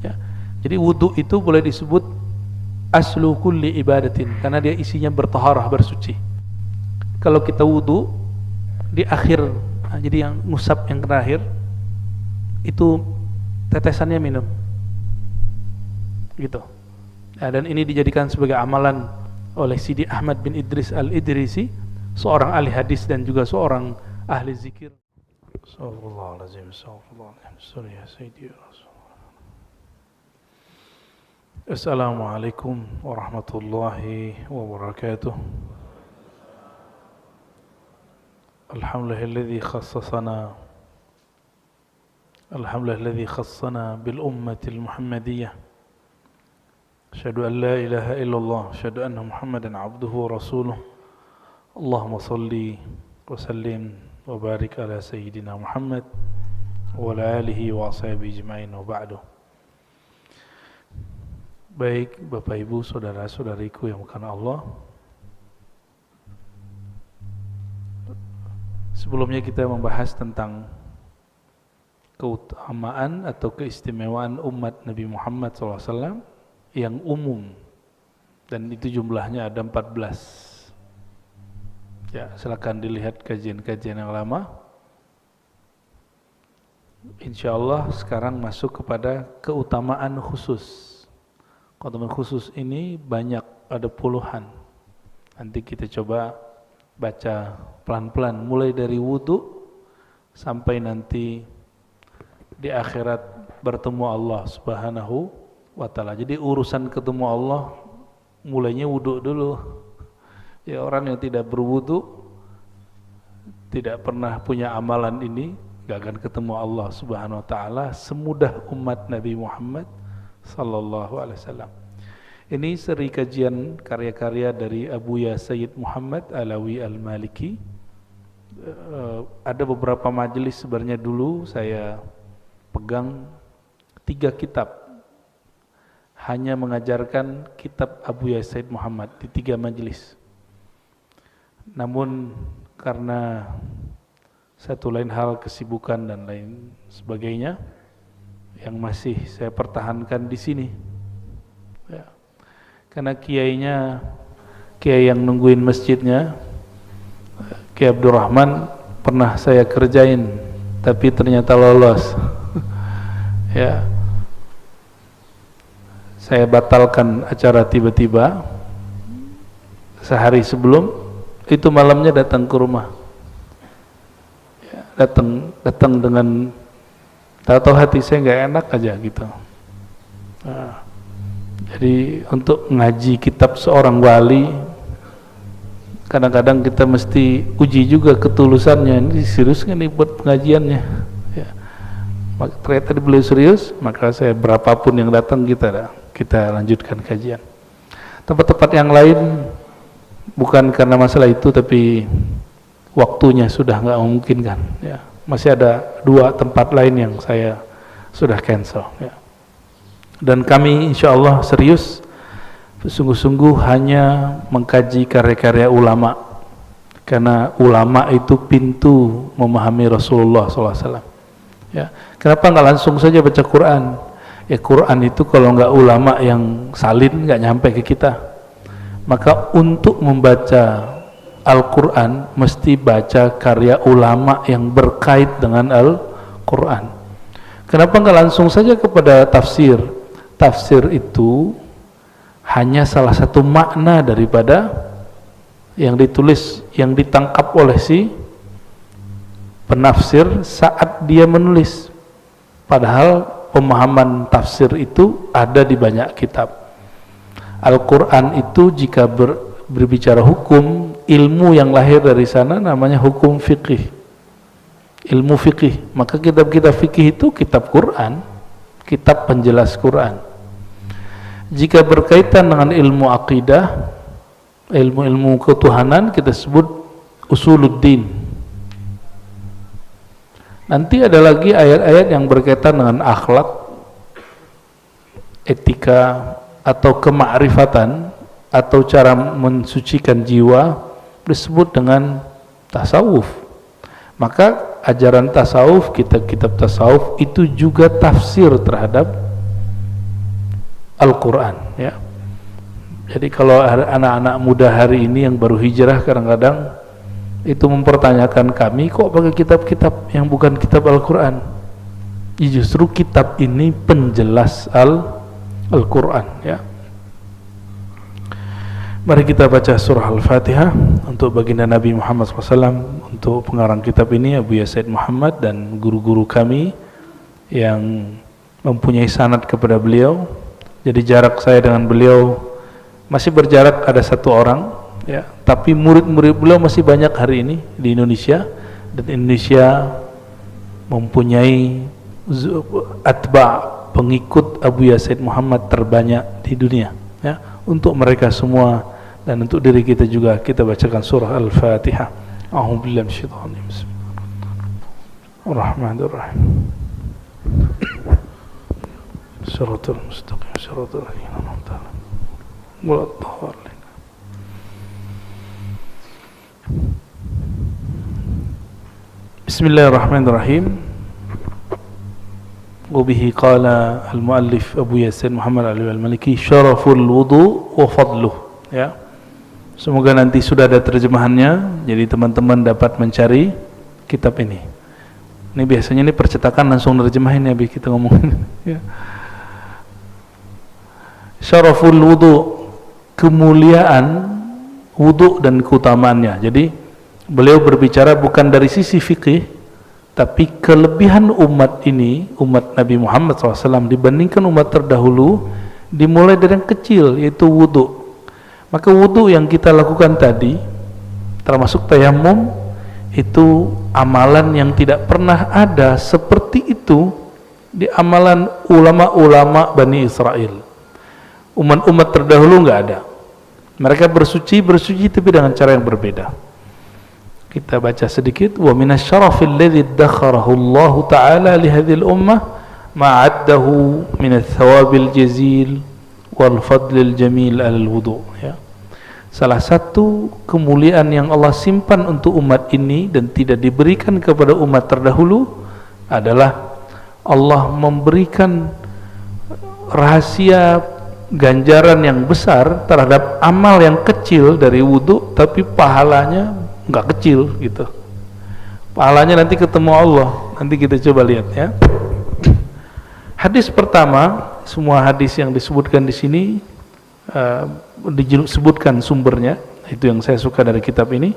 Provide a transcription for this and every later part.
Ya. Jadi wudu itu boleh disebut aslu kulli ibadatin karena dia isinya bertaharah, bersuci. Kalau kita wudu di akhir, jadi yang ngusap yang terakhir itu tetesannya minum, gitu. Nah, dan ini dijadikan sebagai amalan oleh Sidi Ahmad bin Idris al-Idrisi, seorang ahli hadis dan juga seorang ahli zikir. Astagfirullahaladzim, astagfirullahaladzim. Assalamualaikum warahmatullahi wabarakatuh. Alhamdulillahilladzi khassana bil ummatil muhammadiyah. Asyhadu an la ilaha illallah, asyhadu anna Muhammadan abduhu wa rasuluh. Allahumma salli wa sallim wa barik ala sayyidina Muhammad wa ala alihi wa ashabihi ajma'in wa ba'du. Baik Bapak Ibu, saudara-saudariku yang bukan Allah, sebelumnya kita membahas tentang keutamaan atau keistimewaan umat Nabi Muhammad SAW yang umum, dan itu jumlahnya ada 14. Ya, silakan dilihat kajian-kajian yang lama. Insyaallah sekarang masuk kepada keutamaan khusus. Keutamaan khusus ini banyak, ada puluhan. Nanti kita coba baca pelan-pelan mulai dari wudu sampai nanti di akhirat bertemu Allah Subhanahu wa ta'ala. Jadi urusan ketemu Allah mulainya wudu dulu. Ya, orang yang tidak berwudu, tidak pernah punya amalan ini, gak akan ketemu Allah Subhanahu wa ta'ala semudah umat Nabi Muhammad sallallahu alaihi wasallam. Ini seri kajian karya-karya dari Abuya Sayyid Muhammad Alawi Al-Maliki. Ada beberapa majelis sebenarnya dulu saya pegang 3 kitab, hanya mengajarkan kitab Abuya Sayyid Muhammad di 3 majelis. Namun karena satu lain hal, kesibukan dan lain sebagainya, yang masih saya pertahankan di sini. Ya. Karena kiainya, kiai yang nungguin masjidnya, Kiai Abdurrahman, pernah saya kerjain, tapi ternyata lolos. Ya, saya batalkan acara tiba-tiba. Sehari sebelum itu malamnya datang ke rumah. Ya, datang dengan tahu hati saya nggak enak aja gitu. Nah, jadi untuk ngaji kitab seorang wali, kadang-kadang kita mesti uji juga ketulusannya. Ini serius nggak nih buat pengajiannya? Ya. Ternyata beliau serius, maka saya berapapun yang datang kita lanjutkan kajian. Tempat-tempat yang lain bukan karena masalah itu, tapi waktunya sudah nggak memungkinkan. Ya. Masih ada 2 tempat lain yang saya sudah cancel. Ya. Dan kami insya Allah serius, sungguh-sungguh hanya mengkaji karya-karya ulama, karena ulama itu pintu memahami Rasulullah SAW. Ya. Kenapa nggak langsung saja baca Quran? Ya, Quran itu kalau nggak ulama yang salin nggak nyampe ke kita. Maka untuk membaca Al-Quran mesti baca karya ulama yang berkait dengan Al-Quran. Kenapa nggak langsung saja kepada tafsir? Tafsir itu hanya salah satu makna daripada yang ditulis, yang ditangkap oleh si penafsir saat dia menulis. Padahal pemahaman tafsir itu ada di banyak kitab. Al-Quran itu jika berbicara hukum, ilmu yang lahir dari sana namanya hukum fikih, ilmu fikih. Maka kitab-kitab fikih itu kitab Quran, kitab penjelas Quran. Jika berkaitan dengan ilmu akidah, ilmu-ilmu ketuhanan, kita sebut usuluddin. Nanti ada lagi ayat-ayat yang berkaitan dengan akhlak, etika, atau kemakrifatan, atau cara mensucikan jiwa, disebut dengan tasawuf. Maka ajaran tasawuf, kitab-kitab tasawuf itu juga tafsir terhadap Al-Quran, ya. Jadi kalau anak-anak muda hari ini yang baru hijrah kadang-kadang itu mempertanyakan kami, kok pakai kitab-kitab yang bukan kitab Al-Quran? Justru kitab ini penjelas Al-Quran, ya. Mari kita baca surah Al-Fatihah untuk baginda Nabi Muhammad SAW. Untuk pengarang kitab ini Abu Yasaid Muhammad dan guru-guru kami yang mempunyai sanad kepada beliau. Jadi jarak saya dengan beliau masih berjarak ada 1 orang, ya. Tapi murid-murid beliau masih banyak hari ini di Indonesia, dan Indonesia mempunyai atba, pengikut Abu Yasaid Muhammad terbanyak di dunia, ya. Untuk mereka semua dan untuk diri kita juga, kita bacakan surah Al-Fatihah. A'udzubillahi minasyaitonir rajim. Bismillahirrahmanirrahim. Shiratal mustaqim, shiratal ladzina an'amta 'alaihim, ghairil maghdubi 'alaihim. Bismillahirrahmanirrahim. Wabihi qala al-muallif Abu Yasaid Muhammad al-Maliki, syaraful wudu wa fadluh, ya. Semoga nanti sudah ada terjemahannya, jadi teman-teman dapat mencari kitab ini. Ini biasanya ini percetakan langsung terjemahin, ya, kita ngomongin, ya. Syaraful wudu, kemuliaan wudu dan keutamaannya. Jadi beliau berbicara bukan dari sisi fikih, tapi kelebihan umat ini, umat Nabi Muhammad SAW dibandingkan umat terdahulu, dimulai dari yang kecil, yaitu wudu. Maka wudu yang kita lakukan tadi, termasuk tayamum, itu amalan yang tidak pernah ada seperti itu di amalan ulama-ulama Bani Israel. Umat-umat terdahulu nggak ada. Mereka bersuci tapi dengan cara yang berbeda. Kita baca sedikit. Wa minasyarafil ladzi dakharahu Allah Ta'ala li hadhil ummah ma'addahu min ats-thawabil jazil wal fadlil jamil alal wudu, ya. Salah satu kemuliaan yang Allah simpan untuk umat ini dan tidak diberikan kepada umat terdahulu adalah Allah memberikan rahasia ganjaran yang besar terhadap amal yang kecil dari wudu, tapi pahalanya nggak kecil gitu. Pahalanya nanti ketemu Allah. Nanti kita coba lihat, ya. Hadis pertama, semua hadis yang disebutkan di sini disebutkan sumbernya, itu yang saya suka dari kitab ini.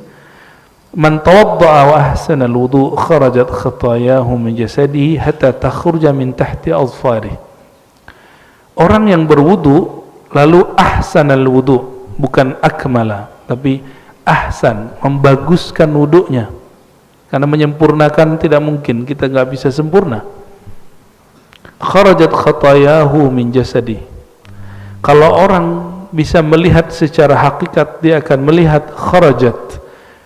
Man tawadda'a wa ahsana al-wudu kharajat khatayahu min jasadihi hatta takhruja min tahti azfarihi. Orang yang berwudu lalu ahsanal wudu, bukan akmala, tapi ahsan, membaguskan wudunya. Karena menyempurnakan tidak mungkin, kita nggak bisa sempurna. Kharajat khatayahu min jasadi. Kalau orang bisa melihat secara hakikat, dia akan melihat kharajat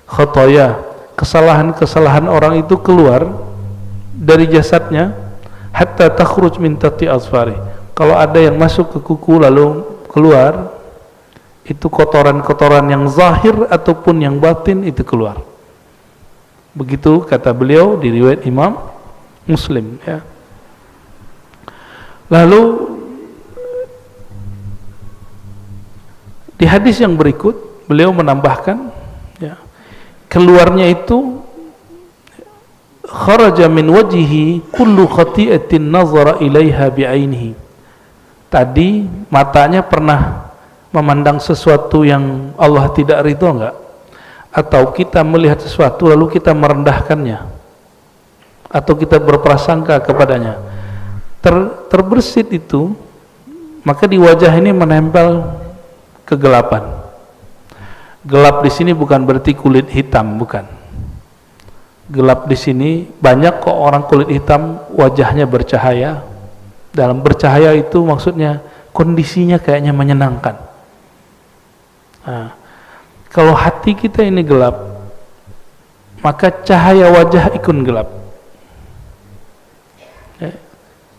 khataya, kesalahan-kesalahan orang itu keluar dari jasadnya, hatta takhruj min tati azfari. Kalau ada yang masuk ke kuku lalu keluar, itu kotoran-kotoran yang zahir ataupun yang batin itu keluar. Begitu kata beliau di riwayat Imam Muslim, ya. Lalu di hadis yang berikut beliau menambahkan, ya, keluarnya itu kharaja min wajhihi kullu khati'atin nazara ilaiha bi'ainihi. Tadi matanya pernah memandang sesuatu yang Allah tidak ridho enggak? Atau kita melihat sesuatu lalu kita merendahkannya, atau kita berprasangka kepadanya, terbersit itu, maka di wajah ini menempel kegelapan. Gelap di sini bukan berarti kulit hitam, bukan. Gelap di sini banyak kok orang kulit hitam wajahnya bercahaya. Dalam bercahaya itu maksudnya kondisinya kayaknya menyenangkan. Nah, kalau hati kita ini gelap, maka cahaya wajah ikut gelap.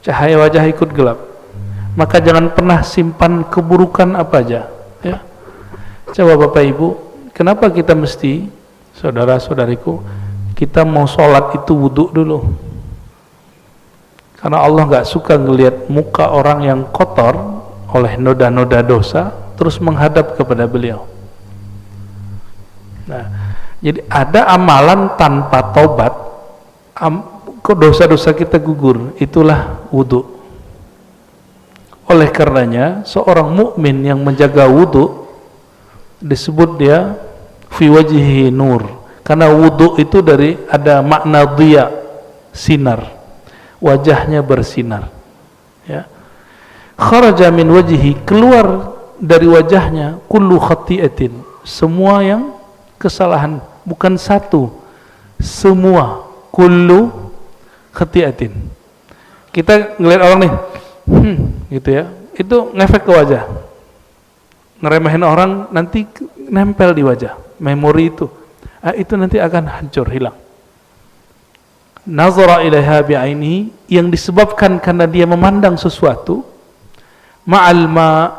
Cahaya wajah ikut gelap. Maka jangan pernah simpan keburukan apa aja, ya. Coba Bapak Ibu, kenapa kita mesti, saudara-saudariku, kita mau sholat itu wudhu dulu? Karena Allah nggak suka ngelihat muka orang yang kotor, oleh noda-noda dosa, terus menghadap kepada beliau. Nah, jadi ada amalan tanpa tobat, dosa-dosa kita gugur, itulah wudu. Oleh karenanya, seorang mukmin yang menjaga wudu disebut dia fi wajhihi nur, karena wudu itu dari ada makna dhiya, sinar, wajahnya bersinar. Ya, kharaja min wajhi, keluar dari wajahnya kullu khati'atin, semua yang kesalahan, bukan satu, semua, kullu khati'atin. Kita ngelihat orang nih, gitu ya, itu ngefek ke wajah, ngeremehin orang, nanti nempel di wajah, memori itu nanti akan hancur, hilang. Nazara ilaiha bi'ainihi, yang disebabkan karena dia memandang sesuatu, ma'al ma,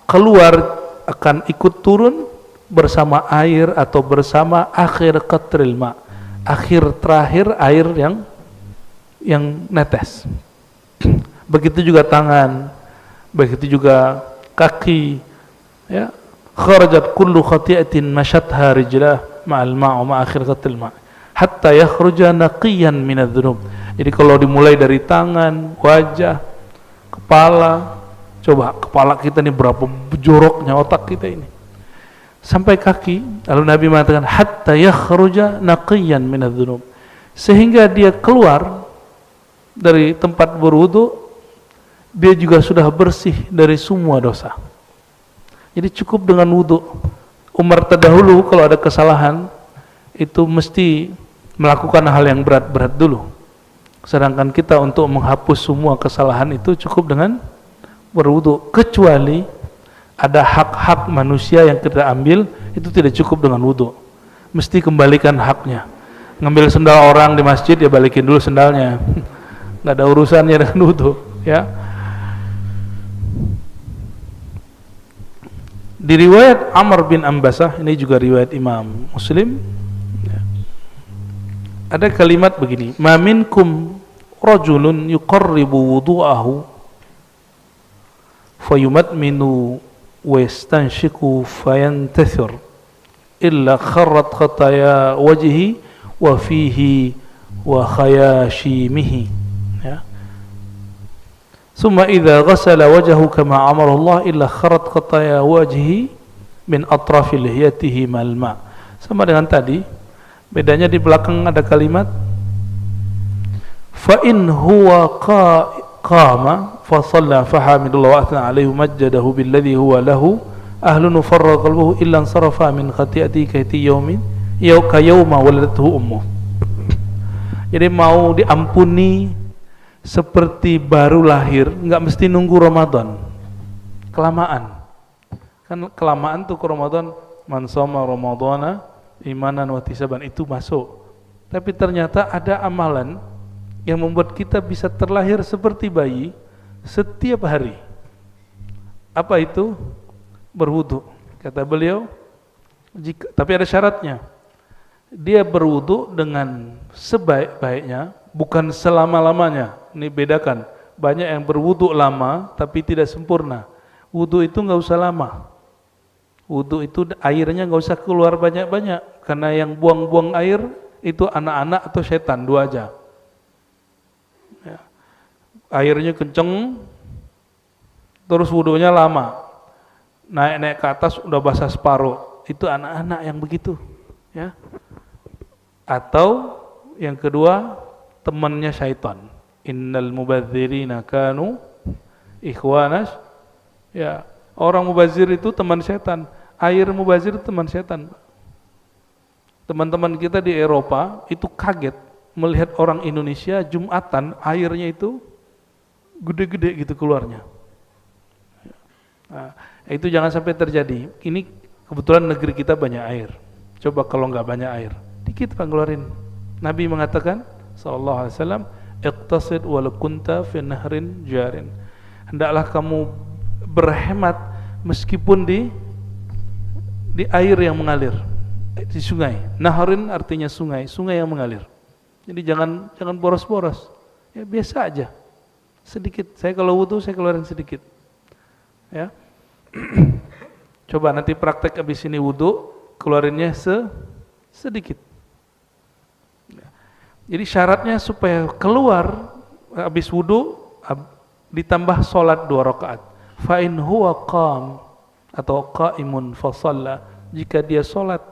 keluar akan ikut turun bersama air atau bersama akhir qatril ma, akhir terakhir air yang netes. Begitu juga tangan, begitu juga kaki, ya. Kharajat kullu khati'atin mashatha rijlah ma'al ma' wa akhir qatril ma, hatta yakhruja naqiyan minadz-dzunub. Jadi kalau dimulai dari tangan, wajah, kepala, coba kepala kita ini berapa joroknya otak kita ini, sampai kaki. Lalu Nabi mengatakan hatta yakhruja naqiyan minadz-dzunub, sehingga dia keluar dari tempat berwudu, dia juga sudah bersih dari semua dosa. Jadi cukup dengan wudu. Umar terdahulu kalau ada kesalahan itu mesti melakukan hal yang berat-berat dulu. Sedangkan kita untuk menghapus semua kesalahan itu cukup dengan berwudu. Kecuali ada hak-hak manusia yang kita ambil, itu tidak cukup dengan wudu. Mesti kembalikan haknya. Ngambil sendal orang di masjid, ya balikin dulu sendalnya. Nggak ada urusannya dengan wudu, ya. Di riwayat Amr bin Ambasah, ini juga riwayat Imam Muslim, ada kalimat begini, ma minkum rajulun yuqarribu wudu'ahu fayumadminu wa yastanshiku fayantathir illa kharrat khataya wajhi wa fihi wa khayashimihi, ya. Summa idza ghasala wajhahu kama amara Allah illa kharat khataya wajhi min atrafil lihiyatihi mal ma. Sama dengan tadi, bedanya di belakang ada kalimat fa in huwa qama fa shalla fa hamidallahu wa athna alaihi majjadahu billadhi huwa lahu ahlun farra qalbuhu illa ansarafa min khati'ati kaiti yaumin yawma waladathu ummuh. Jadi mau diampuni seperti baru lahir, nggak mesti nunggu Ramadan. Kelamaan. Kan kelamaan tuh ke Ramadan, man shoma ramadhana imanan wa ihtisaban, itu masuk. Tapi ternyata ada amalan yang membuat kita bisa terlahir seperti bayi setiap hari. Apa itu? Berwudu. Kata beliau, tapi ada syaratnya. Dia berwudu dengan sebaik-baiknya, bukan selama-lamanya. Ini bedakan. Banyak yang berwudu lama tapi tidak sempurna. Wudu itu nggak usah lama. Wudu itu airnya nggak usah keluar banyak-banyak, karena yang buang-buang air itu anak-anak atau setan, dua aja. Ya. Airnya kenceng, terus wudunya lama, naik-naik ke atas udah basah separuh. Itu anak-anak yang begitu, ya. Atau yang kedua, temannya syaitan. Innal mubadzirina kanu ikhwanas, ya. Orang mubazir itu teman setan. Air mubazir itu teman setan. Teman-teman kita di Eropa itu kaget melihat orang Indonesia Jumatan airnya itu gede-gede gitu keluarnya. Nah, itu jangan sampai terjadi. Ini kebetulan negeri kita banyak air. Coba kalau nggak banyak air, dikit Pak ngeluarin. Nabi mengatakan sallallahu alaihi wasallam, iqtasid walau kunta fi nahrin jarin. Hendaklah kamu berhemat meskipun di air yang mengalir, di sungai. Nahrin artinya sungai, sungai yang mengalir. Jadi jangan boros-boros. Ya biasa aja. Sedikit. Saya kalau wudu saya keluarin sedikit. Ya. Coba nanti praktek habis ini wudu, keluarinnya sedikit. Jadi syaratnya supaya keluar habis wudu ditambah sholat 2 rakaat. Fa in huwa qam atau qaimun fa shalla, jika dia sholat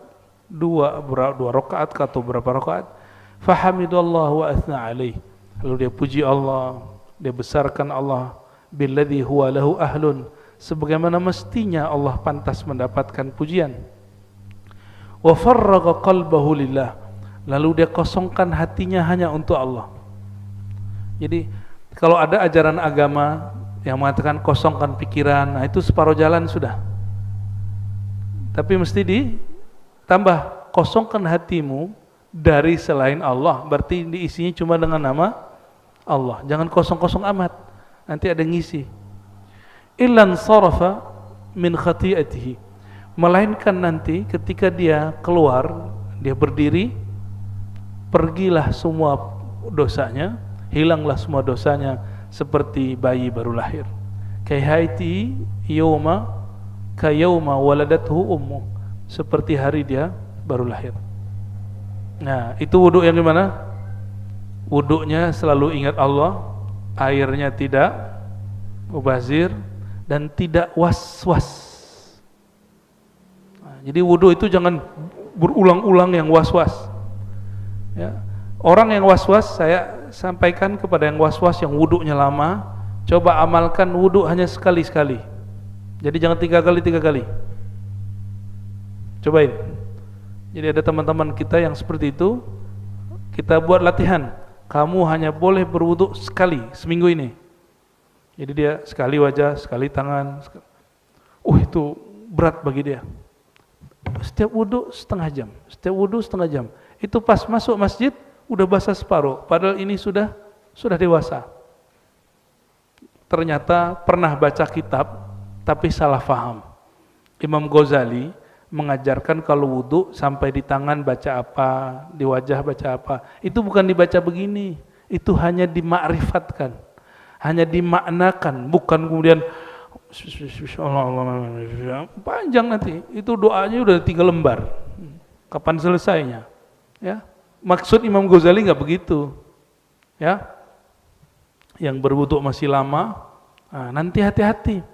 2 rakaat atau berapa rakaat, fa hamidallahu wa athna alaih, lalu dia puji Allah, dia besarkan Allah, billadzi huwa lahu ahlun, sebagaimana mestinya Allah pantas mendapatkan pujian. Wa farraga qalbahu lillah, lalu dia kosongkan hatinya hanya untuk Allah. Jadi kalau ada ajaran agama yang mengatakan kosongkan pikiran, nah itu separuh jalan sudah. Tapi mesti ditambah, kosongkan hatimu dari selain Allah, berarti diisinya cuma dengan nama Allah. Jangan kosong-kosong amat, nanti ada yang ngisi. Illan sarafa min khati'atihi, melainkan nanti ketika dia keluar, dia berdiri, pergilah semua dosanya, hilanglah semua dosanya seperti bayi baru lahir. Kayhaiti yawma kayawma waladathu ummu, seperti hari dia baru lahir. Nah, itu wudu yang gimana? Wudunya selalu ingat Allah, airnya tidak mubazir dan tidak was-was. Nah, jadi wudu itu jangan berulang-ulang yang was-was. Ya. Orang yang was-was, saya sampaikan kepada yang was-was yang wudunya lama, coba amalkan wudu hanya sekali-sekali. Jadi jangan 3 kali. Cobain. Jadi ada teman-teman kita yang seperti itu, kita buat latihan. Kamu hanya boleh berwudu sekali seminggu ini. Jadi dia sekali wajah, sekali tangan. Itu berat bagi dia. Setiap wudu setengah jam. Itu pas masuk masjid udah basah separuh, padahal ini sudah dewasa. Ternyata pernah baca kitab tapi salah faham. Imam Ghazali mengajarkan kalau wudu sampai di tangan baca apa, di wajah baca apa. Itu bukan dibaca begini, itu hanya dimakrifatkan, hanya dimaknakan, bukan kemudian panjang nanti. Itu doanya udah 3 lembar. Kapan selesainya? Ya. Maksud Imam Ghazali nggak begitu, ya. Yang berwudu masih lama, nah, nanti hati-hati.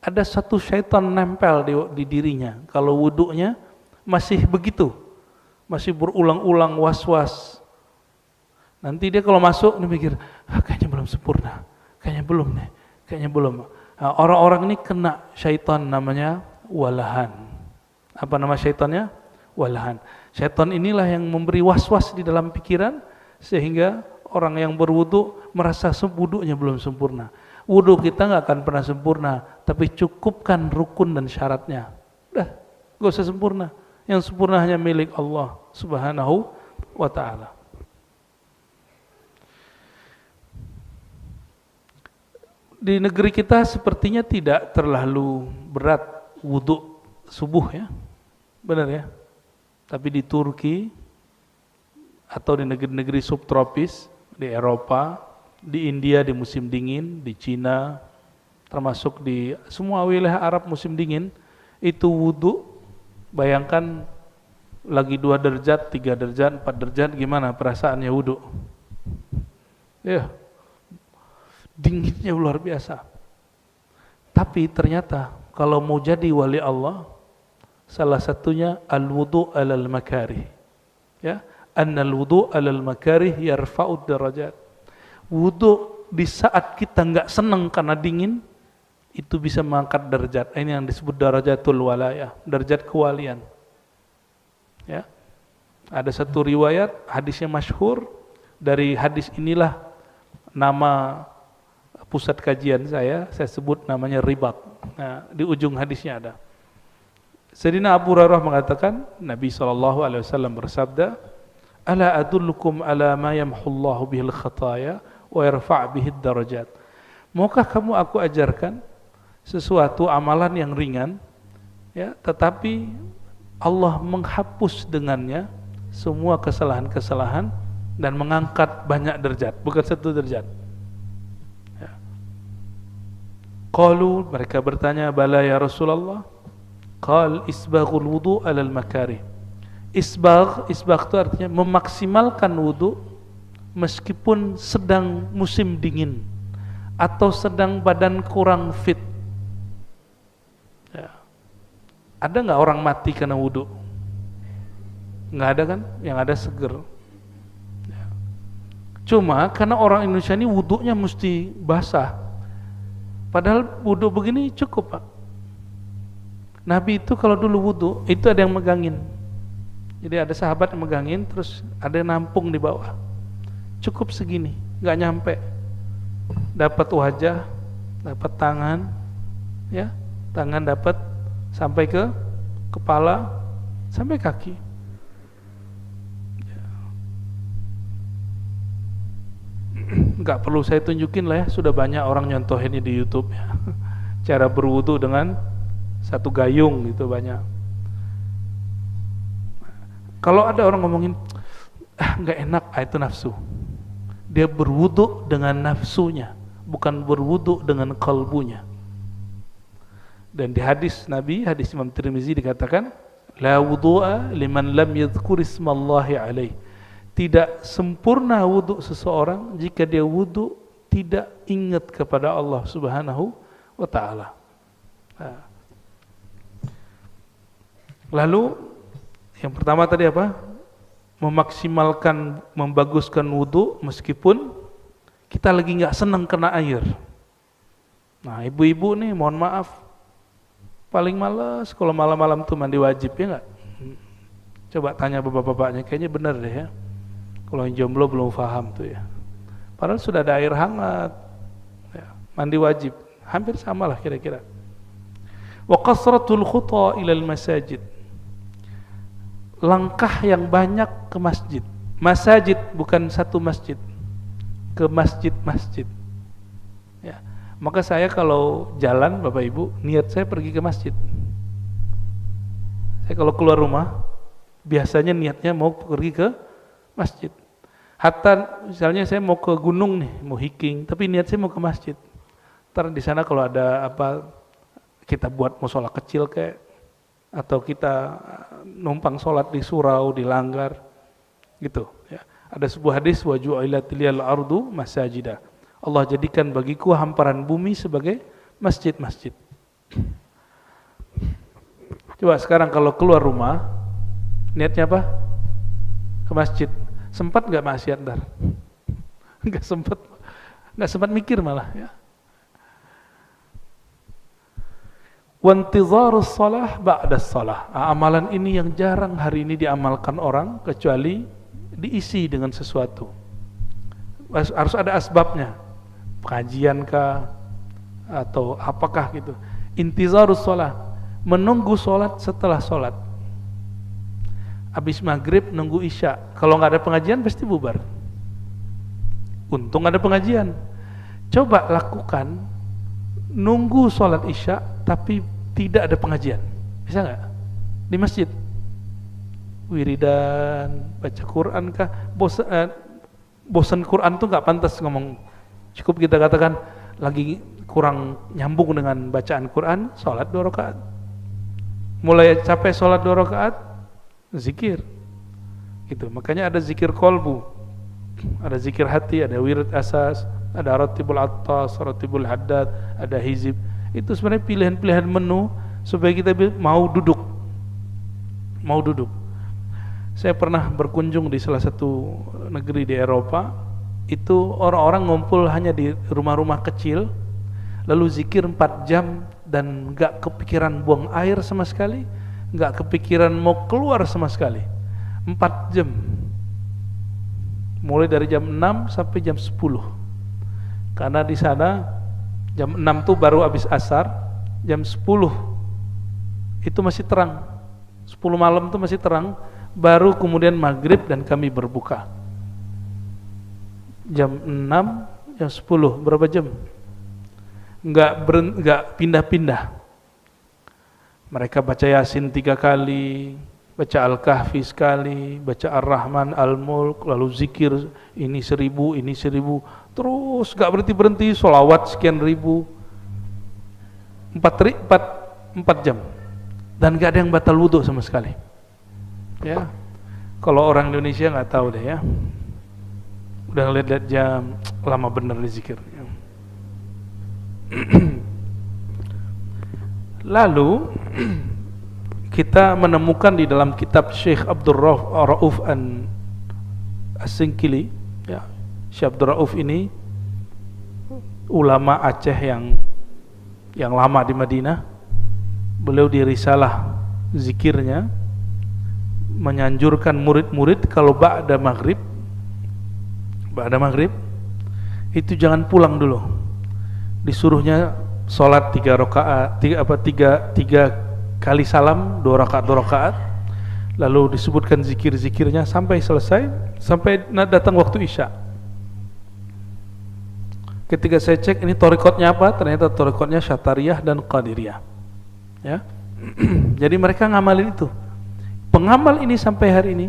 Ada satu syaitan nempel di dirinya. Kalau wudunya masih begitu, masih berulang-ulang was-was. Nanti dia kalau masuk, dia mikir, kayaknya belum sempurna, kayaknya belum. Nah, orang-orang ini kena syaitan namanya walahan. Apa nama syaitannya? Walahan. Syaitan inilah yang memberi was-was di dalam pikiran sehingga orang yang berwudu merasa wudunya belum sempurna. Wudu kita nggak akan pernah sempurna, tapi cukupkan rukun dan syaratnya. Udah, nggak usah sempurna. Yang sempurna hanya milik Allah Subhanahu wa ta'ala. Di negeri kita sepertinya tidak terlalu berat wudu subuh, ya. Benar ya? Tapi di Turki atau di negeri-negeri subtropis, di Eropa, di India di musim dingin, di Cina, termasuk di semua wilayah Arab musim dingin, itu wudu, bayangkan lagi 2 derajat, 3 derajat, 4 derajat, gimana perasaannya wudu? Ya, dinginnya luar biasa. Tapi ternyata kalau mau jadi wali Allah, salah satunya al-wudu alal makarih. Ya, annal wudu alal makarih yarfa'ud darajat. Wudu di saat kita enggak senang karena dingin, itu bisa mengangkat derajat. Ini yang disebut darajatul walayah, derajat kewalian. Ya. Ada satu riwayat, hadisnya masyhur, dari hadis inilah nama pusat kajian saya sebut namanya Ribat. Nah, di ujung hadisnya ada. Sayyidina Abu Hurairah mengatakan, Nabi SAW bersabda, Ala adullukum ala ma yamhullahu bihil khataya wa yarfa' bihid darajat. Maukah kamu aku ajarkan sesuatu amalan yang ringan, ya, tetapi Allah menghapus dengannya semua kesalahan-kesalahan dan mengangkat banyak derajat, bukan 1 derajat. Ya. Qalu, mereka bertanya, bala ya Rasulullah. Qal isbaghul wudu alal makarih. Isbagh itu artinya memaksimalkan wudu meskipun sedang musim dingin atau sedang badan kurang fit. Ya. Ada nggak orang mati karena wudu? Nggak ada kan? Yang ada seger. Ya. Cuma karena orang Indonesia ini wudunya mesti basah. Padahal wudu begini cukup, Pak. Nabi itu kalau dulu wudu itu ada yang megangin. Jadi ada sahabat yang megangin, terus ada yang nampung di bawah. Cukup segini, nggak nyampe. Dapat wajah, dapat tangan, ya, tangan dapat sampai ke kepala, sampai kaki. Nggak perlu saya tunjukin lah ya, sudah banyak orang nyontohin di YouTube ya. Cara berwudu dengan satu gayung gitu banyak. Kalau ada orang ngomongin nggak enak, itu nafsu. Dia berwudu dengan nafsunya, bukan berwudu dengan kalbunya. Dan di hadis Nabi, hadis Imam Tirmizi dikatakan, la wudu'a liman lam yadhkur ismallahi alaih. Tidak sempurna wudu seseorang jika dia wudu tidak ingat kepada Allah Subhanahu wa ta'ala. Nah. Lalu yang pertama tadi apa? Memaksimalkan, membaguskan wudu meskipun kita lagi nggak senang kena air. Nah, ibu-ibu nih, mohon maaf, paling malas kalau malam-malam tuh mandi wajib, ya nggak? Coba tanya bapak-bapaknya, kayaknya benar deh ya. Kalau yang jomblo belum paham tuh ya. Padahal sudah ada air hangat, ya, mandi wajib, hampir sama lah kira-kira. Wa qasratul khuta ilal masajid. Langkah yang banyak ke masjid. Masajid bukan satu masjid, ke masjid-masjid. Ya. Maka saya kalau jalan, Bapak Ibu, niat saya pergi ke masjid. Saya kalau keluar rumah, biasanya niatnya mau pergi ke masjid. Hatta misalnya saya mau ke gunung nih, mau hiking, tapi niat saya mau ke masjid. Ntar di sana kalau ada apa, kita buat musola kecil kayak, atau kita numpang sholat di surau, di langgar, gitu. Ya. Ada sebuah hadis, wa ju'ilat liyal ardu masajidah. Allah jadikan bagiku hamparan bumi sebagai masjid-masjid. Coba sekarang kalau keluar rumah, niatnya apa? Ke masjid. Sempat nggak maksiat ntar? Nggak sempat mikir malah. Ya. Wantizarus shalah ba'das shalah. Amalan ini yang jarang hari ini diamalkan orang, kecuali diisi dengan sesuatu. Harus ada asbabnya, pengajian kah atau apakah gitu. Intizarus shalah, menunggu sholat setelah sholat. Habis maghrib nunggu isya. Kalau nggak ada pengajian pasti bubar. Untung ada pengajian. Coba lakukan nunggu sholat isya tapi tidak ada pengajian, bisa nggak? Di masjid wiridan, baca Quran kah? Bosan Quran tuh nggak pantas ngomong. Cukup kita katakan lagi kurang nyambung dengan bacaan Quran, sholat 2 rakaat. Mulai capek sholat 2 rakaat, zikir. Gitu. Makanya ada zikir kolbu, ada zikir hati, ada wirid asas, ada ratibul attas, ratibul haddad, ada hizib. Itu sebenarnya pilihan-pilihan menu supaya kita mau duduk. Saya pernah berkunjung di salah satu negeri di Eropa. Itu orang-orang ngumpul hanya di rumah-rumah kecil, lalu zikir 4 jam dan gak kepikiran buang air sama sekali, gak kepikiran mau keluar sama sekali. 4 jam, mulai dari jam 6 sampai jam 10. Karena di sana jam 6 tuh baru habis asar, jam 10 itu masih terang, 10 malam tuh masih terang, baru kemudian maghrib dan kami berbuka. Jam 6, jam 10, berapa jam? Enggak pindah-pindah. Mereka baca Yasin 3 kali, baca Al-Kahfi sekali, baca Ar-Rahman, Al-Mulk, lalu zikir ini 1000, ini 1000, terus gak berhenti-berhenti, sholawat sekian ribu. 4 jam dan gak ada yang batal wudhu sama sekali. Ya, kalau orang Indonesia nggak tahu deh ya, udah ngeliat jam, lama bener di zikir. Lalu kita menemukan di dalam kitab Syekh Abdul Rauf As-Singkili, ya, Syekh Abdul Rauf ini ulama Aceh yang lama di Madinah. Beliau di risalah zikirnya menyanjurkan murid-murid kalau ba'da maghrib itu jangan pulang dulu, disuruhnya sholat 3 rakaat, 3 kali salam, 2 rakaat, lalu disebutkan zikir-zikirnya sampai selesai, sampai datang waktu isya. Ketika saya cek ini thariqatnya apa, ternyata thariqatnya Syatariyah dan Qadiriyah, ya. Jadi mereka ngamalin itu. Pengamal ini sampai hari ini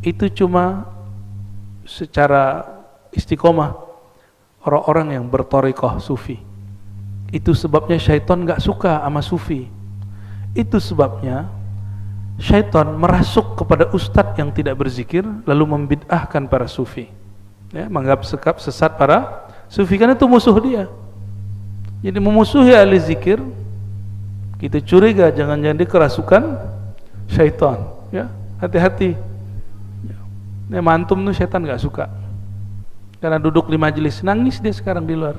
itu cuma secara istiqomah orang-orang yang berthariqah sufi. Itu sebabnya syaitan gak suka sama sufi. Itu sebabnya syaitan merasuk kepada ustadz yang tidak berzikir lalu membid'ahkan para sufi, ya, menganggap sekap sesat para sufi, karena itu musuh dia. Jadi memusuhi ahli zikir, kita curiga jangan-jangan dia kerasukan syaitan, ya, hati-hati. Ini mantum tuh syaitan gak suka, karena duduk di majelis nangis dia sekarang di luar.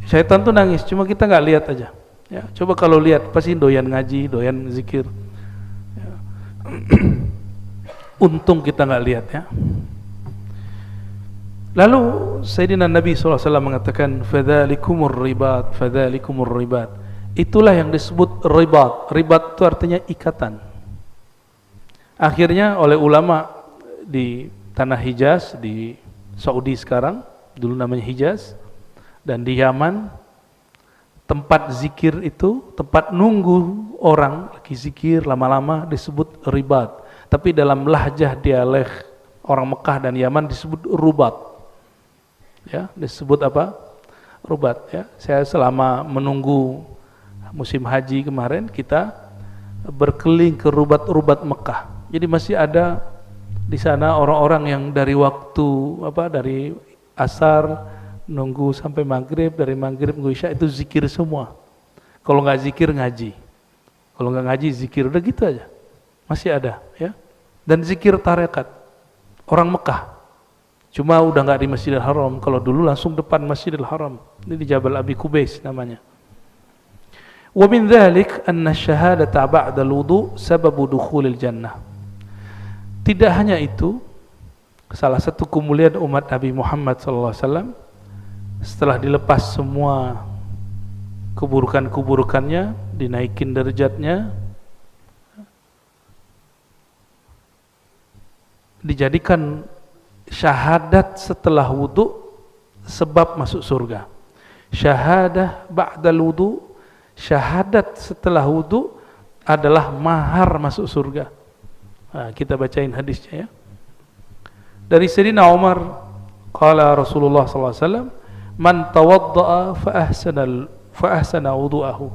Syaitan tuh nangis, cuma kita gak lihat aja. Ya, coba kalau lihat pasti doyan ngaji, doyan zikir. Ya. Untung kita gak lihat, ya. Lalu Sayyidina Nabi SAW mengatakan fadzalikumur ribat, fadzalikumur ribat. Itulah yang disebut ribat. Ribat itu artinya ikatan. Akhirnya oleh ulama di tanah Hijaz, di Saudi sekarang, dulu namanya Hijaz, dan di Yaman, tempat zikir itu, tempat nunggu orang lagi zikir lama-lama disebut ribat. Tapi dalam lahjah dialek orang Mekah dan Yaman disebut rubat. Ya, disebut apa? Rubat, ya. Saya selama menunggu musim haji kemarin, kita berkeliling ke rubat-rubat Mekah. Jadi masih ada di sana orang-orang yang dari waktu dari asar nunggu sampai maghrib, dari maghrib nunggu isya, itu zikir semua. Kalau nggak zikir ngaji, kalau nggak ngaji zikir, udah gitu aja. Masih ada, ya. Dan zikir tarekat orang Mekah. Cuma udah nggak di Masjidil Haram. Kalau dulu langsung depan Masjidil Haram. Ini di Jabal Abi Kubais namanya. Wa min dzalik anna syahadata ba'da al-wudu sababu dukhulil jannah. Tidak hanya itu, salah satu kemuliaan umat Nabi Muhammad SAW setelah dilepas semua keburukan-keburukannya, dinaikin derajatnya, dijadikan syahadat setelah wudu sebab masuk surga. Syahadah ba'dal wudu, syahadat setelah wudu adalah mahar masuk surga. Nah, kita bacain hadisnya, ya. Dari Sayyidina Umar, qala Rasulullah sallallahu alaihi wasallam, man tawadda'a fa ahsana wudu'ahu.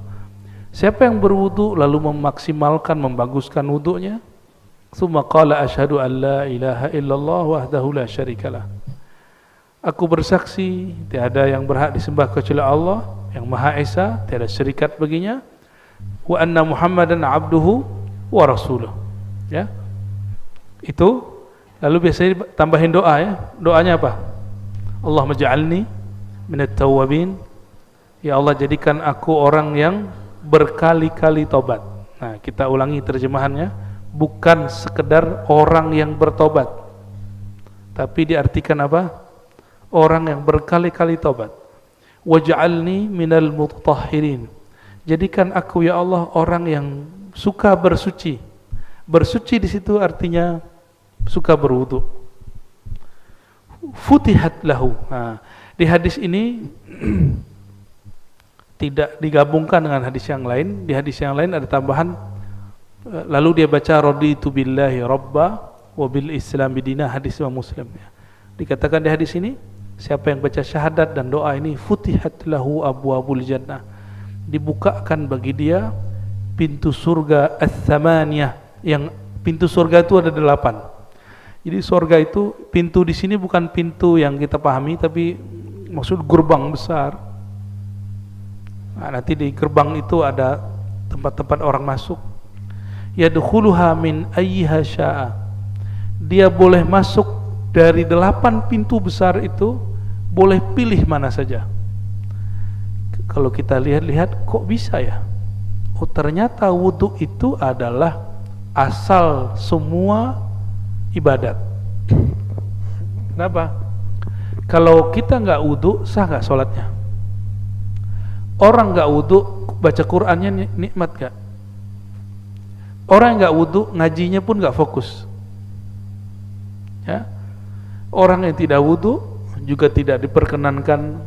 Siapa yang berwudu lalu memaksimalkan, membaguskan wudunya, tsumma qala asyhadu an la ilaha illallah wahdahu la syarikalah. Aku bersaksi tiada yang berhak disembah kecuali Allah yang Maha Esa, tiada syarikat baginya, wa anna Muhammadan abduhu wa rasuluh. Ya. Itu lalu biasanya tambahin doa, ya. Doanya apa? Allahumma ja'alni minat tawwabin. Ya Allah, jadikan aku orang yang berkali-kali tobat. Nah, kita ulangi terjemahannya, bukan sekedar orang yang bertobat, tapi diartikan apa? Orang yang berkali-kali tobat. Waj'alni minal mutahhirin. Jadikan aku, ya Allah, orang yang suka bersuci. Bersuci di situ artinya suka berwudu. Futihat lahu. Nah, di hadis ini tidak digabungkan dengan hadis yang lain. Di hadis yang lain ada tambahan, lalu dia baca raditu billahi rabba wa bil islam bidina, hadis Imam Muslim, ya. Dikatakan di hadis ini Siapa yang baca syahadat dan doa ini, futihat lahu abwabul jannah, dibukakan bagi dia pintu surga ats-tsamaniyah, yang pintu surga itu ada 8. Jadi surga itu, pintu di sini bukan pintu yang kita pahami, tapi maksud gerbang besar. Nah, nanti di gerbang itu ada tempat-tempat orang masuk. Yadkhuluha min ayyiha syaa. Dia boleh masuk dari 8 pintu besar itu, boleh pilih mana saja. Kalau kita lihat-lihat, kok bisa ya? Oh, ternyata wudu itu adalah asal semua ibadat. Kenapa? Kalau kita nggak wudu, sah nggak sholatnya? Orang nggak wudu, baca Qur'annya nikmat nggak? Orang nggak wudu, ngajinya pun nggak fokus. Ya, orang yang tidak wudu juga tidak diperkenankan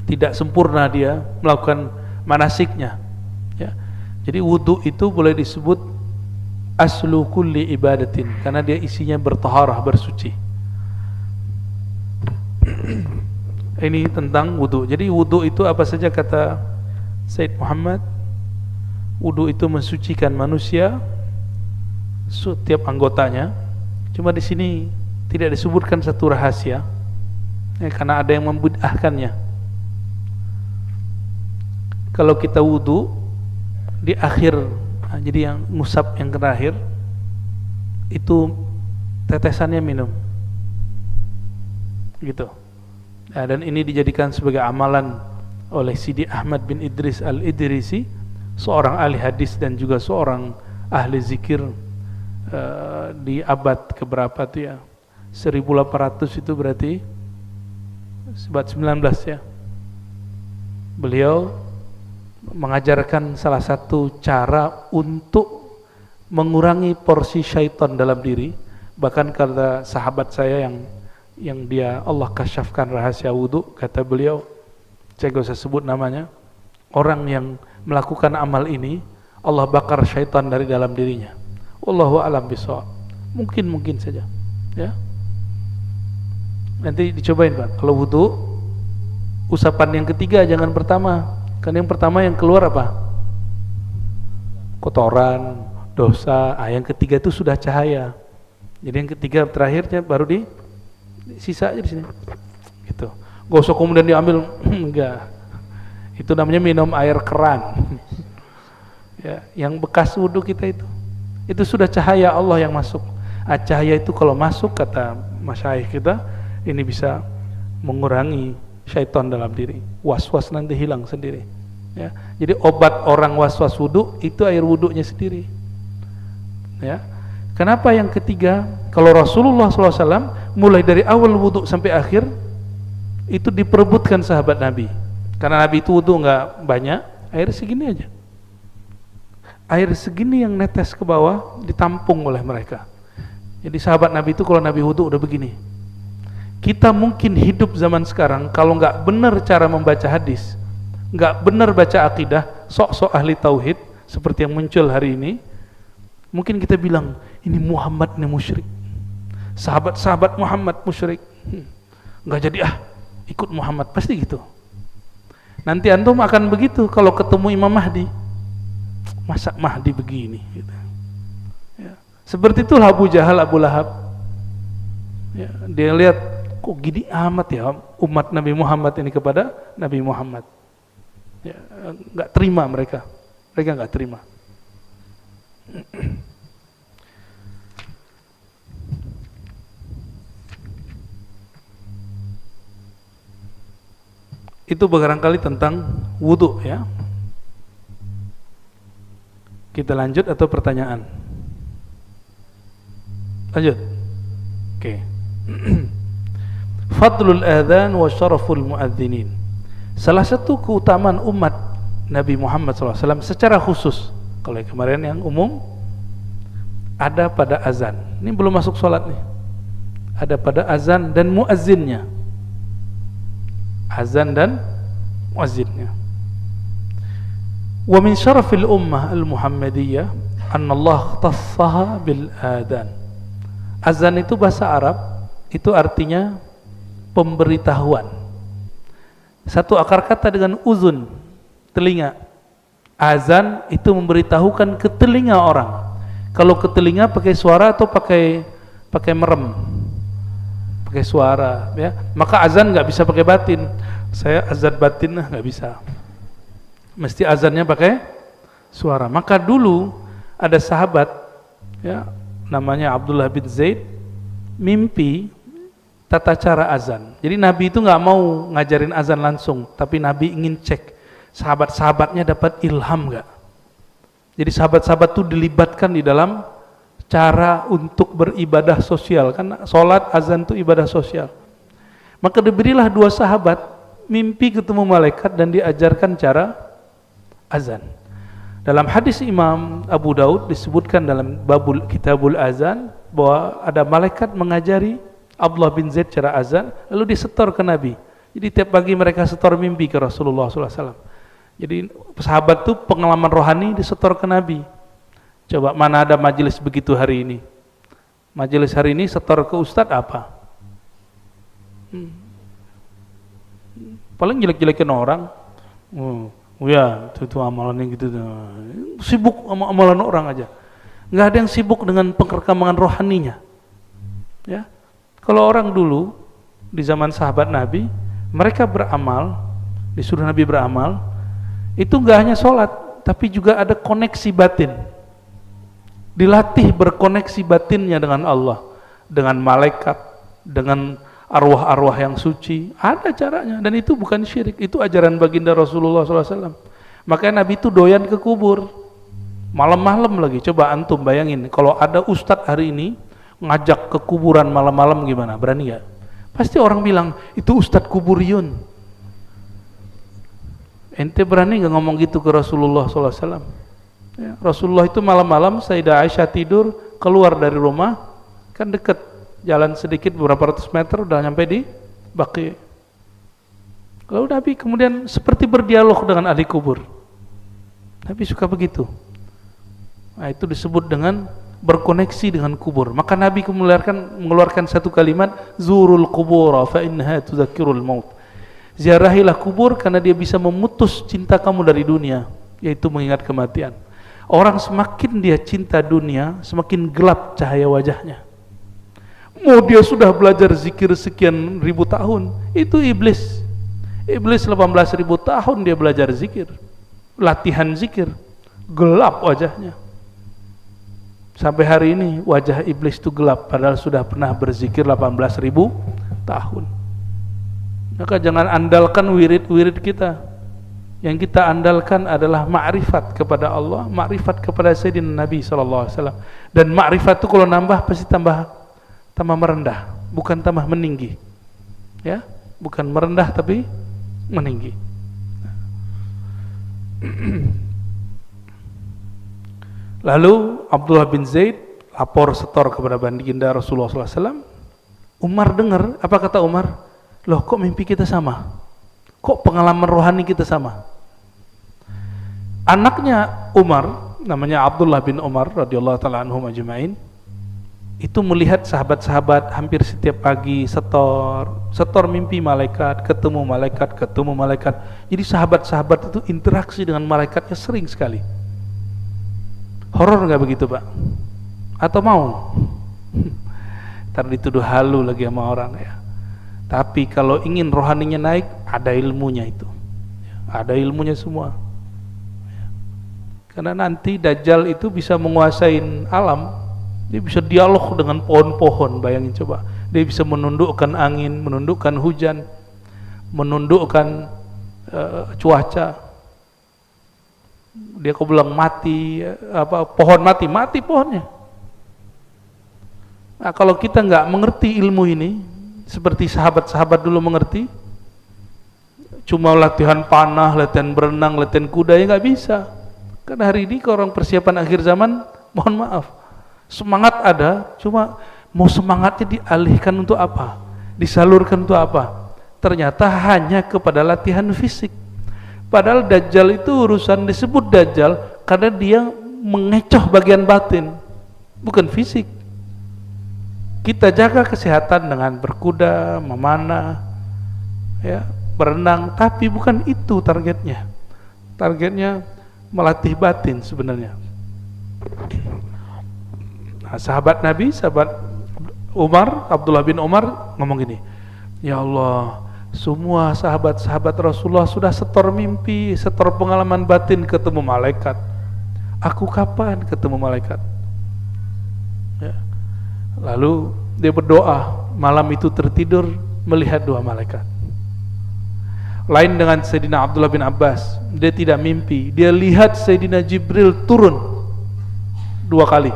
tidak sempurna dia melakukan manasiknya. Ya, jadi wudu itu boleh disebut aslu kulli ibadatin, karena dia isinya bertaharah, bersuci. Ini tentang wudu. Jadi wudu itu apa saja kata Said Muhammad? Wudu itu mensucikan manusia, setiap anggotanya. Cuma di sini tidak disebutkan satu rahasia, ya, karena ada yang membid'ahkannya. Kalau kita wudu di akhir, jadi yang ngusap yang terakhir itu tetesannya minum, gitu. Nah, dan ini dijadikan sebagai amalan oleh Sidi Ahmad bin Idris al-Idrisi, seorang ahli hadis dan juga seorang ahli zikir di abad keberapa itu ya, 1800 itu berarti abad 19 ya. Beliau mengajarkan salah satu cara untuk mengurangi porsi syaitan dalam diri. Bahkan kata sahabat saya yang dia Allah kasyafkan rahasia wudu, kata beliau, saya gak usah sebut namanya, orang yang melakukan amal ini Allah bakar syaitan dari dalam dirinya. Wallahu a'lam bishawab. Mungkin saja, ya. Nanti dicobain Pak. Kalau wudu, usapan yang ketiga jangan pertama. Kan yang pertama yang keluar apa? Kotoran, dosa. Yang ketiga itu sudah cahaya. Jadi yang ketiga terakhirnya baru di sisa aja di sini. Gitu. Gak usah kemudian diambil, enggak. Itu namanya minum air keran. Ya, yang bekas wudu kita itu sudah cahaya Allah yang masuk. Cahaya itu kalau masuk, kata masyayikh kita, ini bisa mengurangi syaitan dalam diri. Was-was nanti hilang sendiri. Ya, jadi obat orang was-was wudu itu air wudunya sendiri. Ya, kenapa yang ketiga? Kalau Rasulullah SAW mulai dari awal wudu sampai akhir itu diperebutkan sahabat Nabi. Karena Nabi itu wudu nggak banyak, air segini aja. Air segini yang netes ke bawah ditampung oleh mereka. Jadi sahabat Nabi itu kalau Nabi wudu udah begini. Kita mungkin hidup zaman sekarang kalau nggak benar cara membaca hadis, nggak benar baca akidah, sok-sok ahli tauhid seperti yang muncul hari ini, mungkin kita bilang ini Muhammad nih musyrik, sahabat-sahabat Muhammad musyrik, nggak jadi ikut Muhammad, pasti gitu. Nanti antum akan begitu kalau ketemu Imam Mahdi. Masa Mahdi begini gitu. Ya. Seperti itulah Abu Jahal, Abu Lahab. Ya, dia lihat kok gini amat ya umat Nabi Muhammad ini kepada Nabi Muhammad. Ya, nggak terima mereka nggak terima. Itu barangkali tentang wudu ya. Kita lanjut atau pertanyaan? Lanjut. Oke. Fadlul adzan wa syaraful muadzinin. Salah satu keutamaan umat Nabi Muhammad SAW secara khusus, kalau yang kemarin yang umum ada pada azan. Ini belum masuk sholat nih. Ada pada azan dan muazzinnya. Azan dan muazzinnya. Wa min syarafil ummah al-Muhammadiyah anna Allah ikhtassaha bil adhan. Azan itu bahasa Arab, itu artinya pemberitahuan. Satu akar kata dengan uzun, telinga. Azan itu memberitahukan ke telinga orang. Kalau ke telinga pakai suara atau pakai merem, pakai suara, ya. Maka azan nggak bisa pakai batin. Saya azan batin nggak bisa. Mesti azannya pakai suara. Maka dulu ada sahabat, ya, namanya Abdullah bin Zaid, mimpi tata cara azan. Jadi Nabi itu nggak mau ngajarin azan langsung, tapi Nabi ingin cek sahabat-sahabatnya dapat ilham nggak. Jadi sahabat-sahabat itu dilibatkan di dalam cara untuk beribadah sosial, kan sholat azan itu ibadah sosial. Maka diberilah dua sahabat mimpi ketemu malaikat dan diajarkan cara azan. Dalam hadis Imam Abu Daud disebutkan dalam babul kitabul azan bahwa ada malaikat mengajari Abdullah bin Zaid cara azan, lalu disetor ke Nabi. Jadi tiap pagi mereka setor mimpi ke Rasulullah SAW. Jadi sahabat itu pengalaman rohani disetor ke Nabi. Coba mana ada majelis begitu hari ini? Majelis hari ini setor ke ustadz apa? Paling jelek-jelekin orang. Ya, itu amalannya gitu. Sibuk sama amalan orang aja. Nggak ada yang sibuk dengan perkembangan rohaninya. Ya, kalau orang dulu di zaman sahabat Nabi, mereka beramal, disuruh Nabi beramal, itu nggak hanya sholat, tapi juga ada koneksi batin. Dilatih berkoneksi batinnya dengan Allah, dengan malaikat, dengan arwah-arwah yang suci. Ada caranya, dan itu bukan syirik, itu ajaran baginda Rasulullah SAW. Makanya Nabi itu doyan ke kubur, malam-malam lagi. Coba antum bayangin, kalau ada ustadz hari ini ngajak ke kuburan malam-malam gimana? Berani nggak? Pasti orang bilang, itu ustadz kuburiyun. Ente berani nggak ngomong gitu ke Rasulullah SAW? Ya, Rasulullah itu malam-malam Sayyidah Aisyah tidur, keluar dari rumah, kan deket, jalan sedikit beberapa ratus meter udah nyampe di Baqi. Lalu Nabi kemudian seperti berdialog dengan ahli kubur. Nabi suka begitu. Nah, itu disebut dengan berkoneksi dengan kubur. Maka Nabi mengeluarkan satu kalimat, zurul qubur fa innaha tudzakkirul maut. Ziarahilah kubur karena dia bisa memutus cinta kamu dari dunia, yaitu mengingat kematian. Orang semakin dia cinta dunia, semakin gelap cahaya wajahnya. Mau dia sudah belajar zikir sekian ribu tahun, itu iblis. Iblis 18.000 tahun dia belajar zikir, latihan zikir, gelap wajahnya. Sampai hari ini wajah iblis itu gelap, padahal sudah pernah berzikir 18.000 tahun. Maka jangan andalkan wirid-wirid kita. Yang kita andalkan adalah ma'rifat kepada Allah, ma'rifat kepada Sayyidina Nabi SAW. Dan ma'rifat itu kalau nambah pasti tambah merendah, bukan tambah meninggi. Ya, bukan merendah tapi meninggi. Lalu Abdullah bin Zaid lapor setor kepada baginda Rasulullah SAW. Umar dengar, apa kata Umar? Loh, kok mimpi kita sama? Kok pengalaman rohani kita sama? Anaknya Umar, namanya Abdullah bin Umar radhiyallahu taala anhum ajma'in, itu melihat sahabat-sahabat hampir setiap pagi setor mimpi malaikat, ketemu malaikat. Jadi sahabat-sahabat itu interaksi dengan malaikatnya sering sekali. Horor nggak begitu, Pak? Atau mau? Ntar dituduh halu lagi sama orang ya. Tapi kalau ingin rohaninya naik, ada ilmunya itu. Ada ilmunya semua. Karena nanti Dajjal itu bisa menguasai alam. Dia bisa dialog dengan pohon-pohon, bayangin coba. Dia bisa menundukkan angin, menundukkan hujan, menundukkan cuaca. Dia kok bilang mati, pohon mati pohonnya. Nah, kalau kita nggak mengerti ilmu ini, seperti sahabat-sahabat dulu mengerti, cuma latihan panah, latihan berenang, latihan kuda, ya nggak bisa. Karena hari ini kalau orang persiapan akhir zaman, mohon maaf, semangat ada, cuma mau semangatnya dialihkan untuk apa? Disalurkan untuk apa? Ternyata hanya kepada latihan fisik. Padahal Dajjal itu urusan disebut Dajjal karena dia mengecoh bagian batin, bukan fisik. Kita jaga kesehatan dengan berkuda, memanah, ya, berenang, tapi bukan itu targetnya. Targetnya melatih batin sebenarnya. Nah, sahabat Nabi, sahabat Umar, Abdullah bin Umar ngomong gini, ya Allah, semua sahabat-sahabat Rasulullah sudah setor mimpi, setor pengalaman batin ketemu malaikat. Aku kapan ketemu malaikat? Ya. Lalu dia berdoa, malam itu tertidur melihat dua malaikat. Lain dengan Sayyidina Abdullah bin Abbas, dia tidak mimpi, dia lihat Sayyidina Jibril turun 2 kali.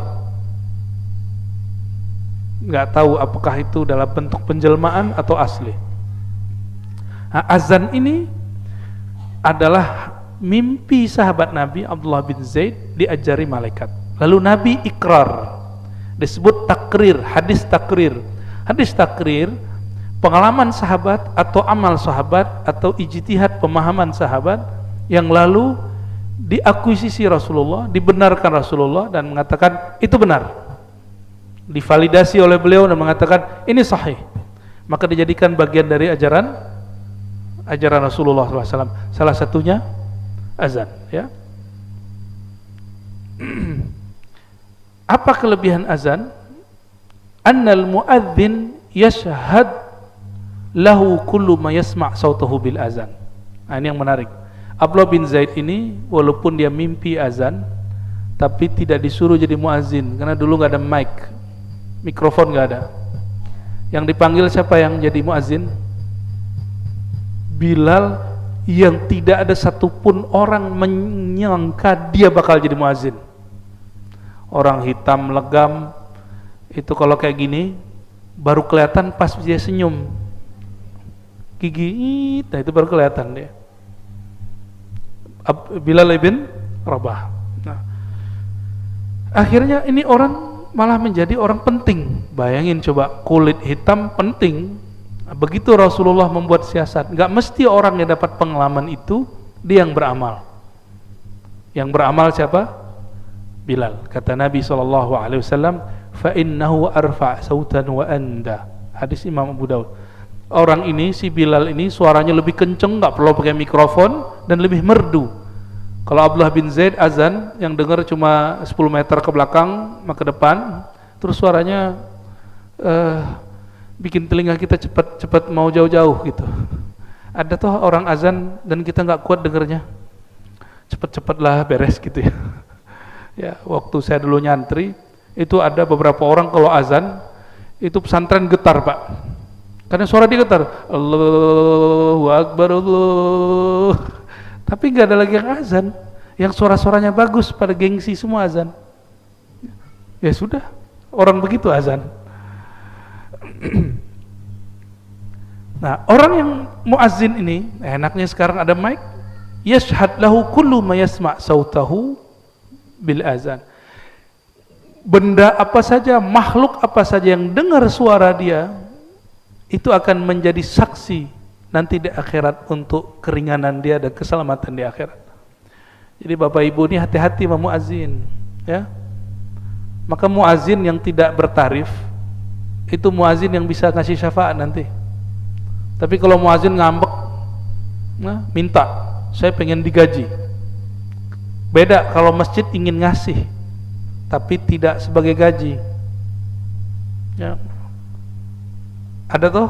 Nggak tahu apakah itu dalam bentuk penjelmaan atau asli. Nah, azan ini adalah mimpi sahabat Nabi Abdullah bin Zaid diajari malaikat. Lalu Nabi ikrar, disebut takrir, hadis takrir. Hadis takrir, pengalaman sahabat atau amal sahabat atau ijtihad pemahaman sahabat yang lalu diakuisisi Rasulullah, dibenarkan Rasulullah dan mengatakan itu benar, divalidasi oleh beliau dan mengatakan ini sahih, maka dijadikan bagian dari ajaran Rasulullah SAW. Salah satunya azan, ya. Apa kelebihan azan? Annal muadzin yashhad lahu kullu ma yasma' sautahu bil azan. Nah, ini yang menarik. Abdullah bin Zaid ini walaupun dia mimpi azan, tapi tidak disuruh jadi muadzin karena dulu nggak ada mikrofon nggak ada. Yang dipanggil siapa yang jadi muadzin? Bilal, yang tidak ada satupun orang menyangka dia bakal jadi muadzin. Orang hitam legam itu kalau kayak gini baru kelihatan pas dia senyum, gigi, nah itu baru kelihatan dia. Bilal bin Rabah. Nah, akhirnya ini orang malah menjadi orang penting. Bayangin coba, kulit hitam penting. Begitu Rasulullah membuat siasat, nggak mesti orang yang dapat pengalaman itu dia yang beramal. Yang beramal siapa? Bilal. Kata Nabi SAW, fa innahu arfa' sautan wa anda. Hadis Imam Abu Daud. Orang ini, si Bilal ini suaranya lebih kenceng, nggak perlu pakai mikrofon dan lebih merdu. Kalau Abdullah bin Zaid azan yang dengar cuma 10 meter ke belakang, ke depan, terus suaranya bikin telinga kita cepat mau jauh-jauh gitu. Ada tuh orang azan dan kita nggak kuat dengernya, cepet-cepetlah beres gitu ya. Ya, waktu saya dulu nyantri itu ada beberapa orang kalau azan itu pesantren getar Pak, karena suara dia getar, Allahu Akbar Allah, tapi nggak ada lagi yang azan, yang suara-suaranya bagus, pada gengsi semua azan. Ya sudah, orang begitu azan. Nah, orang yang muazzin ini enaknya sekarang ada mic, yashhad lahu kullu ma yasma' sautahu bil azan. Benda apa saja, makhluk apa saja yang dengar suara dia itu akan menjadi saksi nanti di akhirat untuk keringanan dia dan keselamatan di akhirat. Jadi Bapak Ibu ini hati-hati sama muazzin, ya. Maka muazzin yang tidak bertarif itu muazzin yang bisa ngasih syafaat nanti. Tapi kalau muazzin ngambek, nah, minta, saya pengen digaji. Beda kalau masjid ingin ngasih, tapi tidak sebagai gaji. Ya. Ada tuh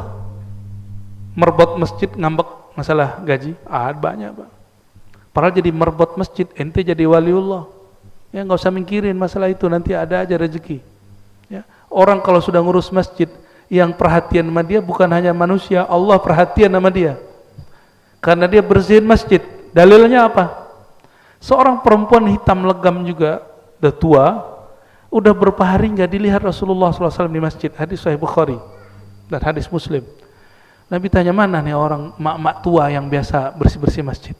merbot masjid ngambek masalah gaji, banyak Pak. Padahal jadi merbot masjid, ente jadi waliullah. Ya nggak usah mikirin masalah itu, nanti ada aja rezeki. Ya. Orang kalau sudah ngurus masjid, yang perhatian sama dia bukan hanya manusia, Allah perhatian sama dia. Karena dia bersihin masjid. Dalilnya apa? Seorang perempuan hitam legam juga, udah tua, udah berapa hari nggak dilihat Rasulullah SAW di masjid. Hadis Sahih Bukhari dan hadis Muslim. Nabi tanya, mana nih orang mak-mak tua yang biasa bersih-bersih masjid?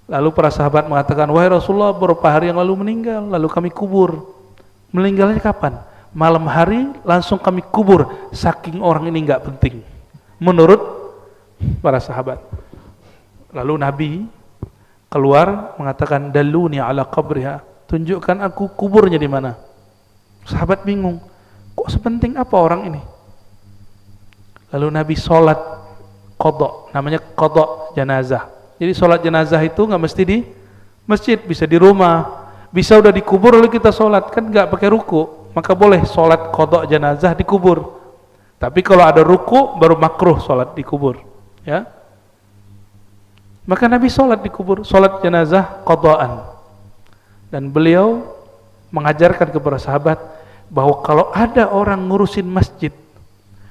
Lalu para sahabat mengatakan, wahai Rasulullah, beberapa hari yang lalu meninggal, lalu kami kubur. Meninggalnya kapan? Malam hari langsung kami kubur, saking orang ini nggak penting menurut para sahabat. Lalu Nabi keluar mengatakan, daluni ala qabriha, tunjukkan aku kuburnya di mana. Sahabat bingung, Kok sepenting apa orang ini? Lalu Nabi sholat qadha, namanya qadha jenazah. Jadi sholat jenazah itu nggak mesti di masjid, bisa di rumah, bisa udah dikubur lalu kita sholat, kan nggak pakai ruku, maka boleh sholat qadha jenazah dikubur. Tapi kalau ada ruku baru makruh sholat dikubur, ya. Maka Nabi sholat dikubur, sholat jenazah qadhaan. Dan beliau mengajarkan kepada sahabat bahwa kalau ada orang ngurusin masjid,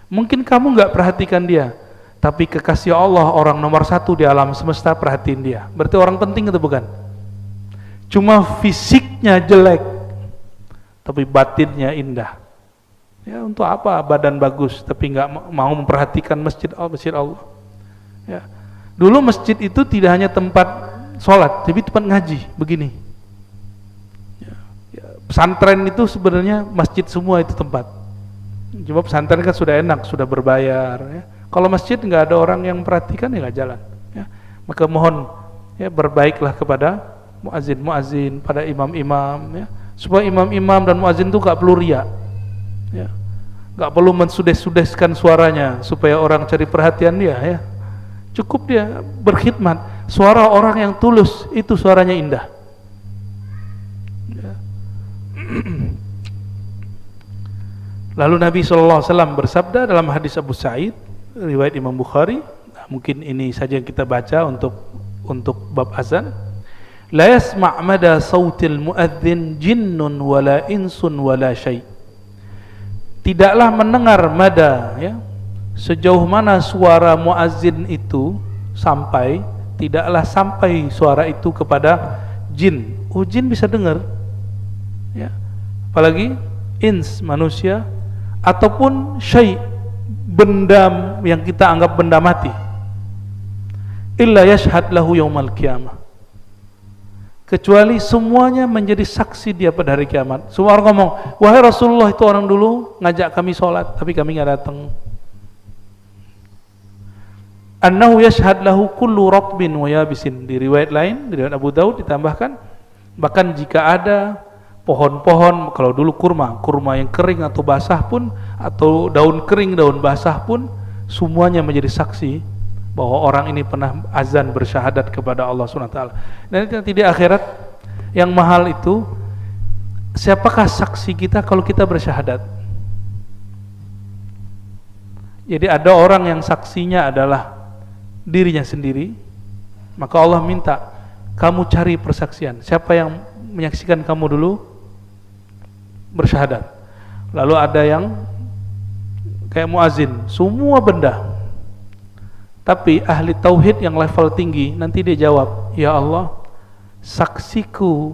mungkin kamu nggak perhatikan dia, tapi kekasih Allah, orang nomor satu di alam semesta, perhatiin dia. Berarti orang penting itu bukan? Cuma fisiknya jelek, tapi batinnya indah. Ya, untuk apa badan bagus tapi nggak mau memperhatikan masjid Allah? Ya. Dulu masjid itu tidak hanya tempat sholat, tapi tempat ngaji. Begini. Pesantren itu sebenarnya masjid semua itu tempat. Cuma pesantren kan sudah enak, sudah berbayar. Ya. Kalau masjid nggak ada orang yang memperhatikan, ya nggak jalan. Ya. Maka mohon ya berbaiklah kepada muazin, pada imam-imam, ya. Supaya imam-imam dan muazin itu nggak perlu riya, ya. Nggak perlu mensudes-sudeskan suaranya supaya orang cari perhatian dia. Ya. Cukup dia berkhidmat. Suara orang yang tulus itu suaranya indah. Ya. Lalu Nabi SAW bersabda dalam hadis Abu Sa'id riwayat Imam Bukhari, nah, mungkin ini saja yang kita baca untuk bab azan. La yasma' mada sautil muadzin jinnun wala insun wala syai'. Tidaklah mendengar mada, ya, sejauh mana suara muazzin itu sampai, tidaklah sampai suara itu kepada jin. Oh, jin bisa dengar, ya. Apalagi ins, manusia, ataupun syai', benda yang kita anggap benda mati. Illa yashhad lahu yaumal qiyamah, kecuali semuanya menjadi saksi dia pada hari kiamat. Semua orang ngomong, wahai Rasulullah, itu orang dulu ngajak kami sholat tapi kami nggak datang. Annahu yashhad lahu kullu ratbin wa yabisin. Di riwayat lain, di riwayat Abu Daud ditambahkan, bahkan jika ada pohon-pohon, kalau dulu kurma yang kering atau basah pun, atau daun kering, daun basah pun, semuanya menjadi saksi bahwa orang ini pernah azan bersyahadat kepada Allah SWT. Dan nanti di akhirat yang mahal itu, siapakah saksi kita kalau kita bersyahadat? Jadi ada orang yang saksinya adalah dirinya sendiri, maka Allah minta kamu cari persaksian, siapa yang menyaksikan kamu dulu bersyahadat. Lalu ada yang kayak muazin, semua benda. Tapi ahli tauhid yang level tinggi, nanti dia jawab, ya Allah, saksiku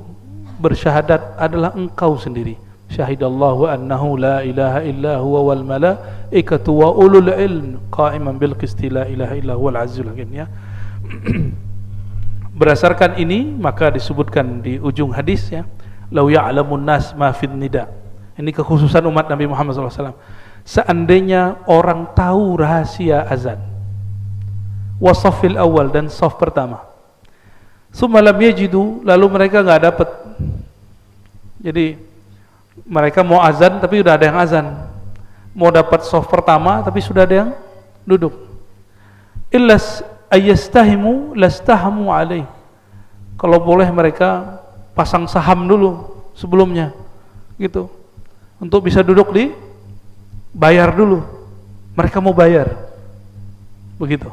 bersyahadat adalah Engkau sendiri. Syahidallahu annahu la ilaha illa huwa wal malaikatu wa ulul ilm qa'iman bil qisti la ilaha illa huwal azizul hakim, ya. Berdasarkan ini maka disebutkan di ujung hadis, ya, lau ya'lamun nas ma fid nida. Ini kekhususan umat Nabi Muhammad SAW. Seandainya orang tahu rahasia azan, wasafil awal, dan saf pertama, summa lam yajidu, lalu mereka nggak dapat. Jadi mereka mau azan tapi udah ada yang azan, mau dapat saf pertama tapi sudah ada yang duduk. Illas ayastahimu lastahamu alaih. Kalau boleh mereka pasang saham dulu sebelumnya, gitu, untuk bisa duduk di bayar dulu. Mereka mau bayar, begitu.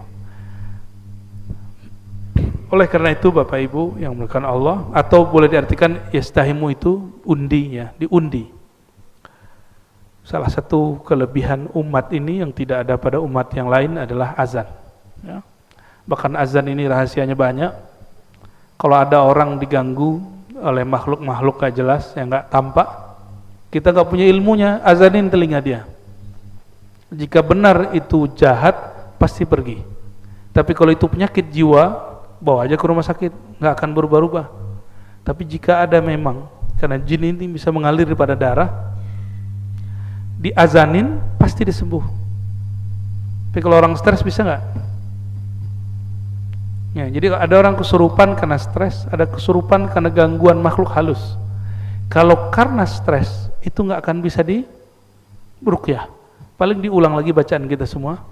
Oleh karena itu Bapak Ibu yang dimuliakan Allah, atau boleh diartikan yastahimu itu undinya, diundi. Salah satu kelebihan umat ini yang tidak ada pada umat yang lain adalah azan, ya. Bahkan azan ini rahasianya banyak. Kalau ada orang diganggu oleh makhluk-makhluk gak jelas yang gak tampak, kita gak punya ilmunya, azanin telinga dia. Jika benar itu jahat, pasti pergi. Tapi kalau itu penyakit jiwa, bawa aja ke rumah sakit, gak akan berubah-ubah. Tapi jika ada memang, karena jin ini bisa mengalir pada darah, diazanin pasti disembuh. Tapi kalau orang stres bisa gak? Ya, jadi ada orang kesurupan karena stres, ada kesurupan karena gangguan makhluk halus. Kalau karena stres, itu nggak akan bisa Ruqyah. Paling diulang lagi bacaan kita semua.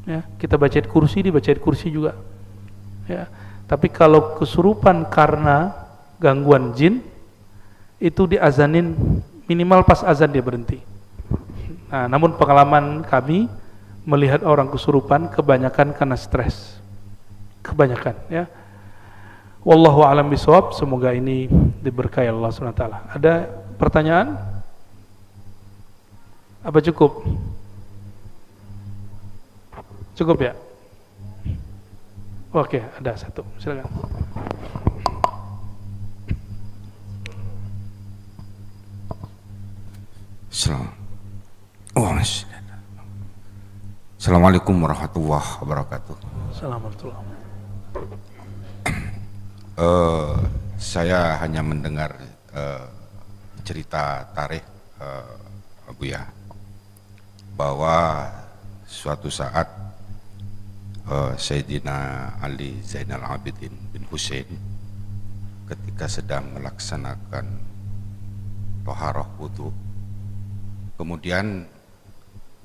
Ya, kita baca ayat kursi, dibaca ayat kursi juga. Ya. Tapi kalau kesurupan karena gangguan jin, itu diazanin minimal pas azan dia berhenti. Nah, namun pengalaman kami melihat orang kesurupan kebanyakan karena stres. Kebanyakan, ya. Wallahu a'lam bishawab. Semoga ini diberkahi Allah SWT. Ada pertanyaan? Apa cukup? Cukup ya? Oke, ada satu. Silakan. Assalamualaikum warahmatullahi wabarakatuh. Assalamualaikum. Saya hanya mendengar cerita tarikh Abu ya, bahwa suatu saat Sayyidina Ali Zainal Abidin bin Husain ketika sedang melaksanakan toharoh wudu, kemudian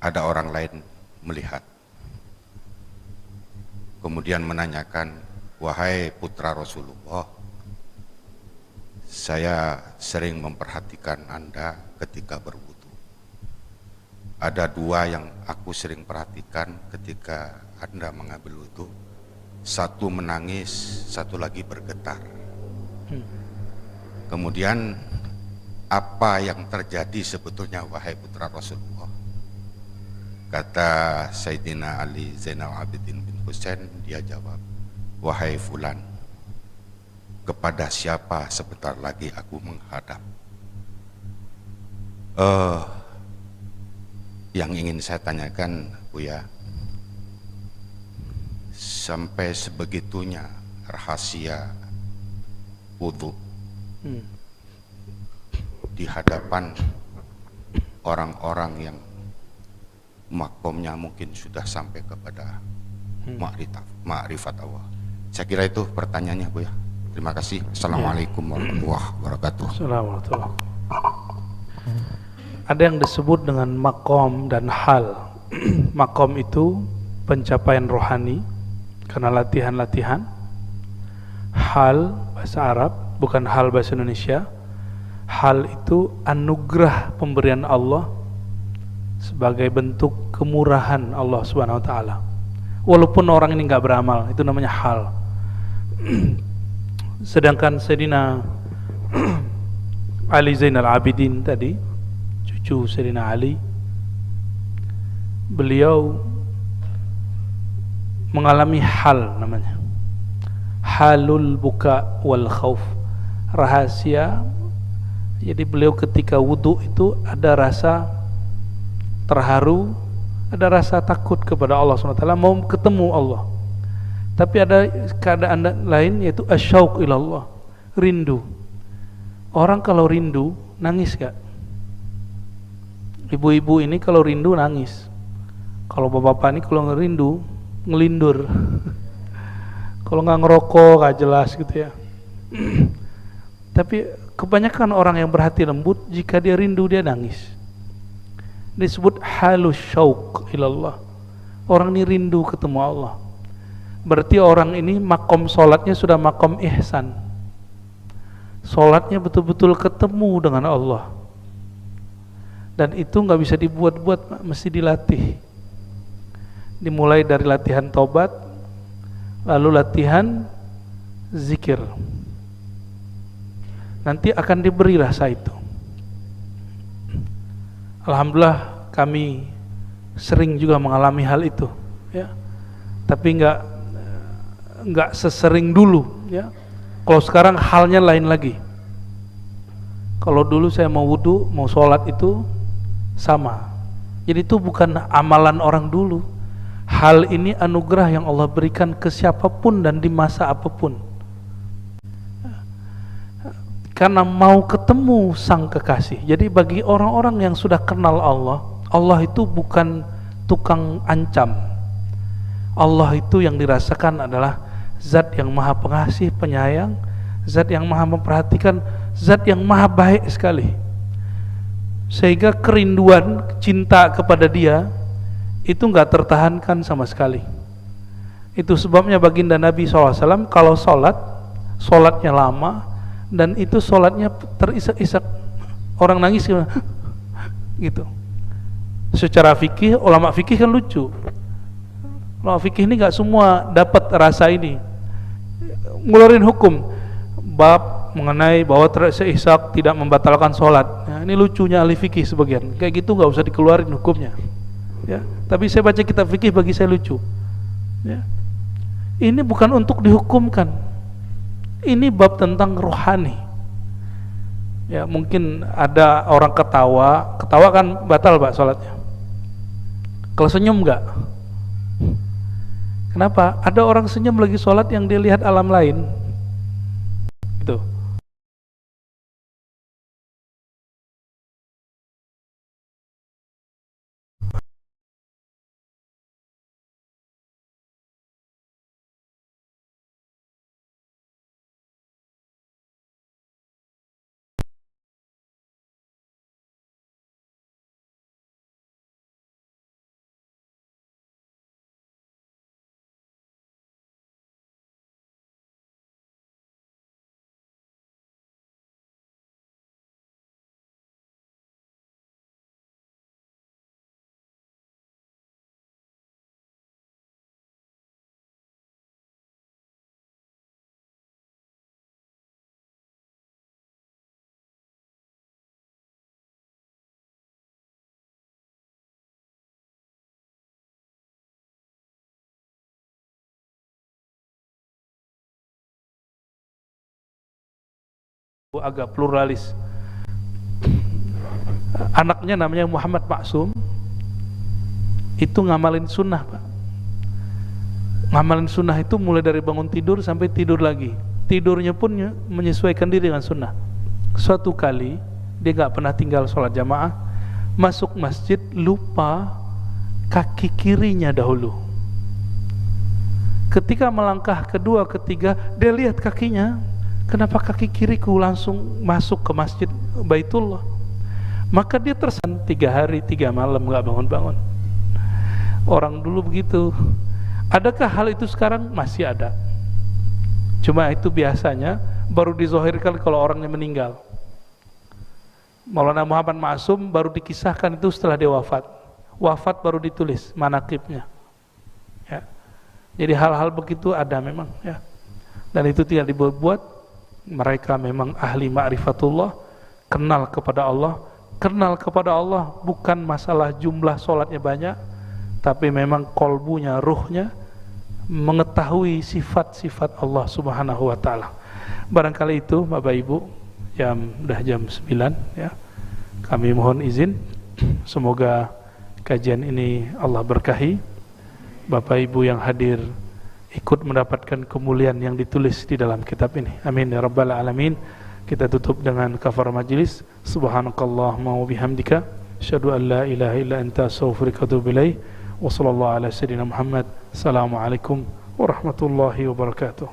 ada orang lain melihat, kemudian menanyakan, wahai putra Rasulullah, saya sering memperhatikan Anda ketika berwudu. Ada dua yang aku sering perhatikan ketika Anda mengambil wudu. Satu menangis, satu lagi bergetar. Kemudian apa yang terjadi sebetulnya wahai putra Rasulullah? Kata Sayyidina Ali Zainal Abidin bin Husain, dia jawab, wahai fulan, kepada siapa sebentar lagi aku menghadap? Yang ingin saya tanyakan, Buya, sampai sebegitunya rahasia wudu di hadapan orang-orang yang makomnya mungkin sudah sampai kepada ma'rifat Allah. Saya kira itu pertanyaannya, Bu ya. Terima kasih. Assalamualaikum warahmatullahi wabarakatuh. Assalamualaikum. Ada yang disebut dengan makom dan hal. Makom itu pencapaian rohani karena latihan-latihan. Hal bahasa Arab, bukan hal bahasa Indonesia. Hal itu anugerah pemberian Allah sebagai bentuk kemurahan Allah Subhanahu wa taala. Walaupun orang ini enggak beramal, itu namanya hal. Sedangkan Sayyidina Ali Zainal Abidin tadi, cucu Sayyidina Ali, beliau mengalami hal namanya. Halul buka wal khauf. Rahasia. Jadi beliau ketika wudu itu ada rasa terharu, ada rasa takut kepada Allah SWT, mau ketemu Allah. Tapi ada keadaan lain, yaitu asyauq ilallah, rindu. Orang kalau rindu nangis gak? Ibu-ibu ini kalau rindu nangis. Kalau bapak-bapak ini kalau ngerindu ngelindur. Kalau nggak ngerokok gak jelas gitu ya. Tapi kebanyakan orang yang berhati lembut, jika dia rindu dia nangis. Disebut halus syauq ilallah. Orang ini rindu ketemu Allah. Berarti orang ini makom solatnya sudah makom ihsan. Solatnya betul-betul ketemu dengan Allah. Dan itu nggak bisa dibuat-buat, mesti dilatih. Dimulai dari latihan tobat, lalu latihan zikir. Nanti akan diberi rasa itu. Alhamdulillah kami sering juga mengalami hal itu, ya. Tapi nggak sesering dulu, ya. Kalau sekarang halnya lain lagi. Kalau dulu saya mau wudu, mau sholat itu sama. Jadi itu bukan amalan orang dulu. Hal ini anugerah yang Allah berikan ke siapapun dan di masa apapun. Karena mau ketemu sang kekasih. Jadi bagi orang-orang yang sudah kenal Allah, Allah itu bukan tukang ancam. Allah itu yang dirasakan adalah zat yang maha pengasih, penyayang, zat yang maha memperhatikan, zat yang maha baik sekali. sehingga kerinduan cinta kepada dia itu nggak tertahankan sama sekali. Itu sebabnya baginda Nabi SAW kalau sholatnya lama, dan itu sholatnya terisak-isak, orang nangis gitu. Secara fikih, ulama fikih kan lucu. Ulama fikih ini nggak semua dapat rasa ini, ngeluarin hukum bab mengenai bahwa terisak-isak tidak membatalkan sholat. Nah, ini lucunya ahli fikih sebagian, kayak gitu nggak usah dikeluarin hukumnya. Ya, tapi saya baca kitab fikih, bagi saya lucu. Ya. Ini bukan untuk dihukumkan. Ini bab tentang rohani. Ya, mungkin ada orang ketawa kan batal Pak sholatnya. Kalau senyum enggak? Kenapa? Ada orang senyum lagi sholat yang dia lihat alam lain. Gitu. Agak pluralis. Anaknya namanya Muhammad Maksum, itu ngamalin sunnah Pak. Ngamalin sunnah itu mulai dari bangun tidur sampai tidur lagi. Tidurnya pun menyesuaikan diri dengan sunnah. Suatu kali dia gak pernah tinggal sholat jamaah, masuk masjid lupa kaki kirinya dahulu. Ketika melangkah kedua ketiga, dia lihat kakinya, kenapa kaki kiriku langsung masuk ke masjid Baitullah? Maka dia tersan 3 hari 3 malam gak bangun-bangun. Orang dulu begitu. Adakah hal itu sekarang? Masih ada. Cuma itu biasanya baru dizohirkan kalau orangnya meninggal. Maulana Muhammad Maksum baru dikisahkan itu setelah dia wafat. Wafat baru ditulis manaqibnya. Ya. Jadi hal-hal begitu ada memang, ya. Dan itu tidak dibuat-buat. Mereka memang ahli ma'rifatullah, kenal kepada Allah. Kenal kepada Allah bukan masalah jumlah sholatnya banyak, tapi memang kolbunya, ruhnya mengetahui sifat-sifat Allah subhanahu wa ta'ala. Barangkali itu Bapak Ibu, udah jam 9 ya. Kami mohon izin, semoga kajian ini Allah berkahi. Bapak Ibu yang hadir ikut mendapatkan kemuliaan yang ditulis di dalam kitab ini. Amin ya rabbal alamin. Kita tutup dengan kafar majlis. Subhanakallahumma wa bihamdika asyhadu an la ilaha illa anta astaghfiruka wa atubu ilaik. Wa sallallahu ala sayyidina Muhammad. Assalamualaikum warahmatullahi wabarakatuh.